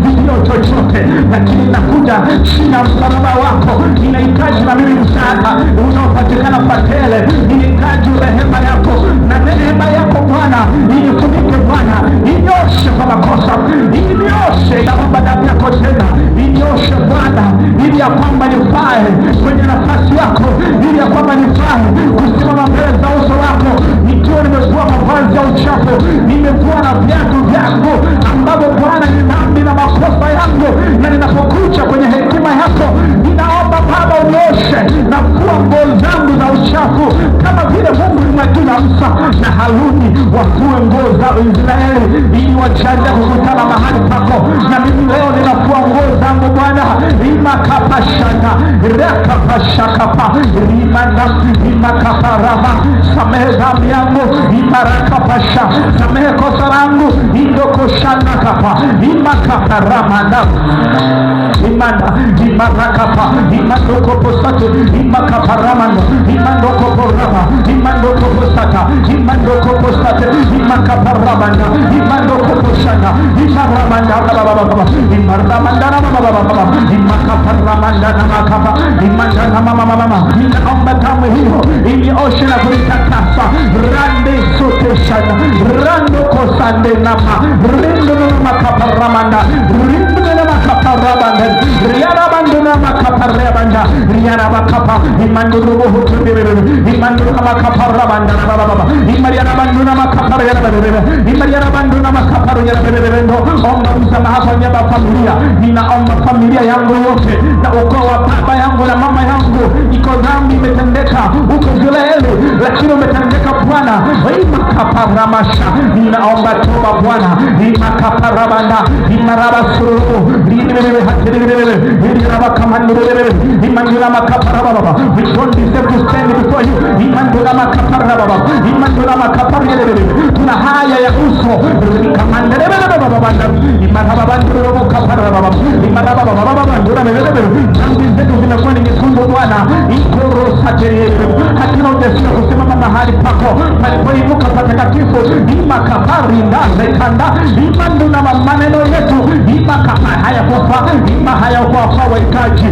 video chochote, lakini nakuja chini ya msalaba wako. Ninahitaji na mimi msaada unaopatikana kwa tele. Ninahitaji rehema yako na neema yako Bwana. Inifunike Bwana, inyoshe kwa makosa, inyoshe naomba damu yako tena, inyoshe Bwana, ili ya kwamba nifae kwenye nafasi yako, ili ya kwamba nifae kusimama mbele za uso wako, nikiwa nimevua mavazi ya uchafu, nimevua na viatu vyangu ambavyo Bwana ni dhambi na makosa yangu, na ninapokuja kwenye hekima yako, ninaomba Baba unyoshe na kuwa nguo zangu za uchafu, kama vile Mungu alimwagiza Musa na Haruni wafue nguo za Israeli ili wajiandae kukutana mahali pako. Na mimi leo ninafua nguo zangu Bwana. Imakapashana, Rakapashakapa, Imanda, Imakaparama, samehe dhambi yangu. Imarakapasha, samehe kosa langu. Indokoshana kapa, Imakaparamanda, Imanda, Imarakapa, Imandokoposatu, Imakaparamanda, Imandokoporama, Imandokoposata, Imandokoposate, Imakaparamanda, Imandokoposhana, Imaramanda, Imaramanda, Imakaparamanda, Imanda, ninaomba damu hiyo ilioshe na kuitakasa. Rande soteshana, rando kosande nama, rindo nama kaparamanda, rindo nama kaparamanda, riarabando nama kaparamanda, riarabakapa, imanduru hutumbere, imanduru nama kaparamanda, imariarabando nama kaparamanda, imariarabando nama kaparamanda. Omba msamaha kwa niaba ya familia. Ninaomba familia yangu yote na ukoo wa baba yangu na mama yangu, iko dhambi imetendeka huko Israeli, lakini umetendeka Bwana. Imakaparamasha, ninaomba toba Bwana. Imakaparabanda, imarabasuru, rinibebe hatiribebe, irabakamandibebe, imandura makaparababa. We don't deserve to stand before you. Imandura makaparababa, imandura makaparabebe. Tuna haya ya uso, rikamandebebe baba, imarababanduru kaparababa, imarabababa ndura bebe. Dhambi zetu zinakuwa ni nyekundu Bwana. Ikoro hatuna ujasiri kusimama mahali pako palipoinuka patakatifu. Imakapari ndazekanda imandu na maneno yetu imakapa hayakufa ima hayakuwafaa wahitaji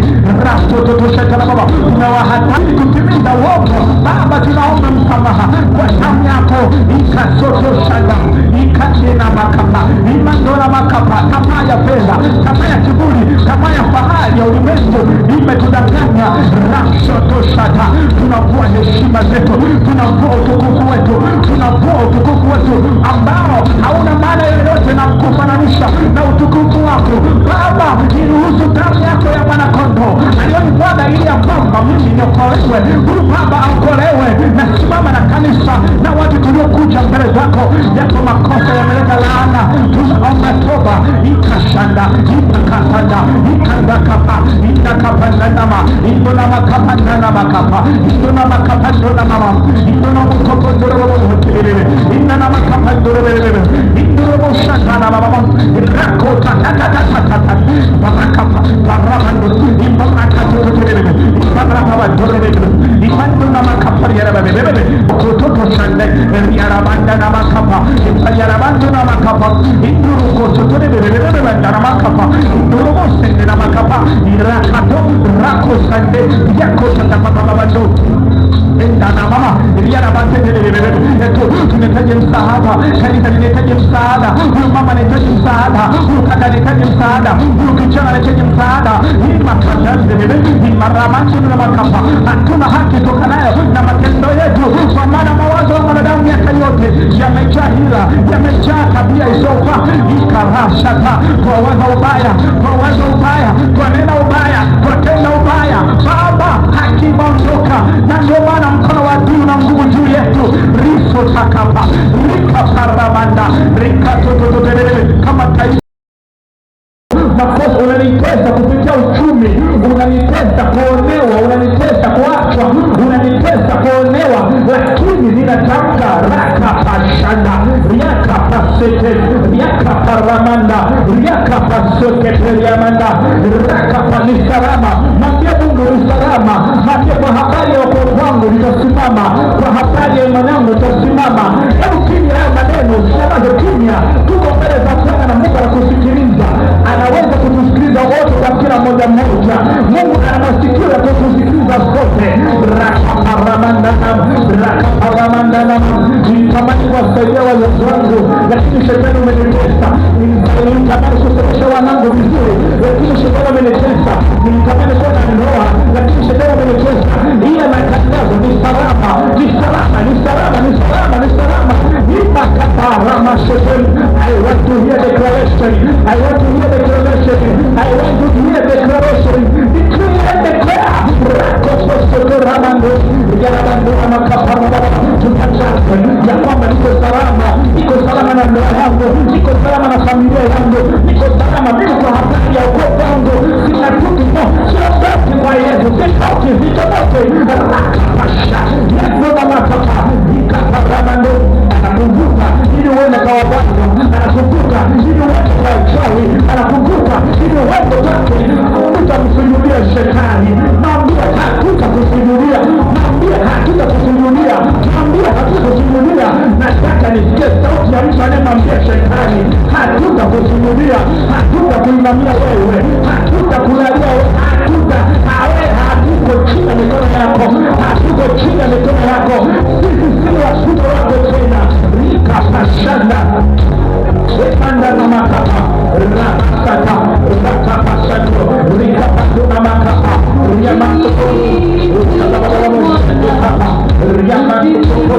rasto totoshetana Baba, unawahataji kutimiza wote Baba, tunaomba msamaha kwa damu yako ikasotoshana ikatena makapa imandona makapa. Tamaa ya fedha, tamaa ya kiburi, tamaa ya fahari ya ulimwengu imetudanganya. Rasotoshata, tunavua heshima zetu, tunavua utukufu wetu, tunavua utukufu wetu ambao hauna maana yoyote na kufananisha na utukufu wako Baba. Niruhusu damu yako ya mwana kondoo aliyonimwaga ili ya kwamba mimi niokolewe, huyu Baba aokolewe. Na simama na kanisa na watu tuliokuja mbele zako, yako makosa yameleta laana, tunaomba toba. Ikashanda ikakasanda ikandakapa indakapandanama indona makapandana makapa indona makapandona mama indona mukopondoro wotelele indona makapandoro indoro shakana mama rakota tatatatata barakapa baramando imbarakata wotelele imbarakapa wotelele imandona makapari yarabebe kototo shande yarabandana makapa yarabandana makapa induru kototo bebe bandana makapa induru sende makapa irakato rako sande yako tatapapabando endana mama iliana bande tunahitaji msaada, kanisa linahitaji msaada, huyu mama anahitaji msaada, huyu kaka anahitaji msaada, huyu kijana anahitaji msaada. Hii makadande ni maramanzi na makapa. Hatuna haki tokanayo na matendo yetu, kwa maana mawazo ya wanadamu miaka yote yamejaa hila, yamejaa tabia isiyofaa. Ikarashata kwa wazo ubaya, kwa wazo ubaya, kwa neno ubaya, kwa tendo ubaya. Baba, haki imeondoka, na ndio maana mkono wa adui na nguvu juu yetu. Riso takapa rikaparamanda rikatotototelele kama taifa. Makosa unanitesa kupitia uchumi, unanitesa kuonewa, unanitesa kuachwa, unanitesa kuonewa, lakini ninatamka rakapashanda riakapasete riakaparamanda riakapasoketeliamanda rakapani salama. Mwambie Mungu ni salama, mwambie kwa habari ya wokovu wangu nitasimama, kwa habari ya imani yangu nitasimama. Hebu kimya hayo maneno, usinyamaze kimya. Tuko mbele za Bwana na Mungu anakusikiliza, anaweza kutusikiliza wote kwa kila mmoja mmoja. Mungu ana masikio ya kutusikiliza sote. Rakaparamandana nitamani kuwasaidia wazazi wangu, lakini shetani umenitesa. Nitamani kusomesha wanangu vizuri, lakini shetani umenitesa. Nitamani kuwa na ndoa, lakini shetani umenitesa. Iya matangazo ni salama, ni salama, ni salama, ni salama, ni salama. Imakaparama shetani. I want to hear declaration. I want to hear declaration. I want to hear declaration. Decree and declare. Rakososotoramando yarabando amakaparama. Tutangaza ya kwamba niko salama, niko salama na ndoa yangu, niko salama na familia yangu, niko salama mimi kwa habari ya wokovu wangu. Sina kitu no, sina kitu kwa Yesu, sitoki vitoke. Rakapasha Yesu na makapa ikaparamando. Anakumbuka ili uende kwa wabaya, anakumbuka ili uende kwa uchawi, anakumbuka ili uende kwake. Utamsujudia shetani, naambia hatutakusujudia, naambia hatutakusujudia, naambia hatutakusujudia. Nataka nisikie sauti ya mtu anayemwambia shetani hatutakusujudia, hatutakuinamia wewe, hatutakulalia wewe, hatuko chini ya mikono yako, hatuko chini ya mikono yako. Sisi si watoto wako tena. Rikapashanda Wepanda na makapa rakasata rakapashato rikapasuna makapa riyamasoko rikapasuna makapa riyamasoko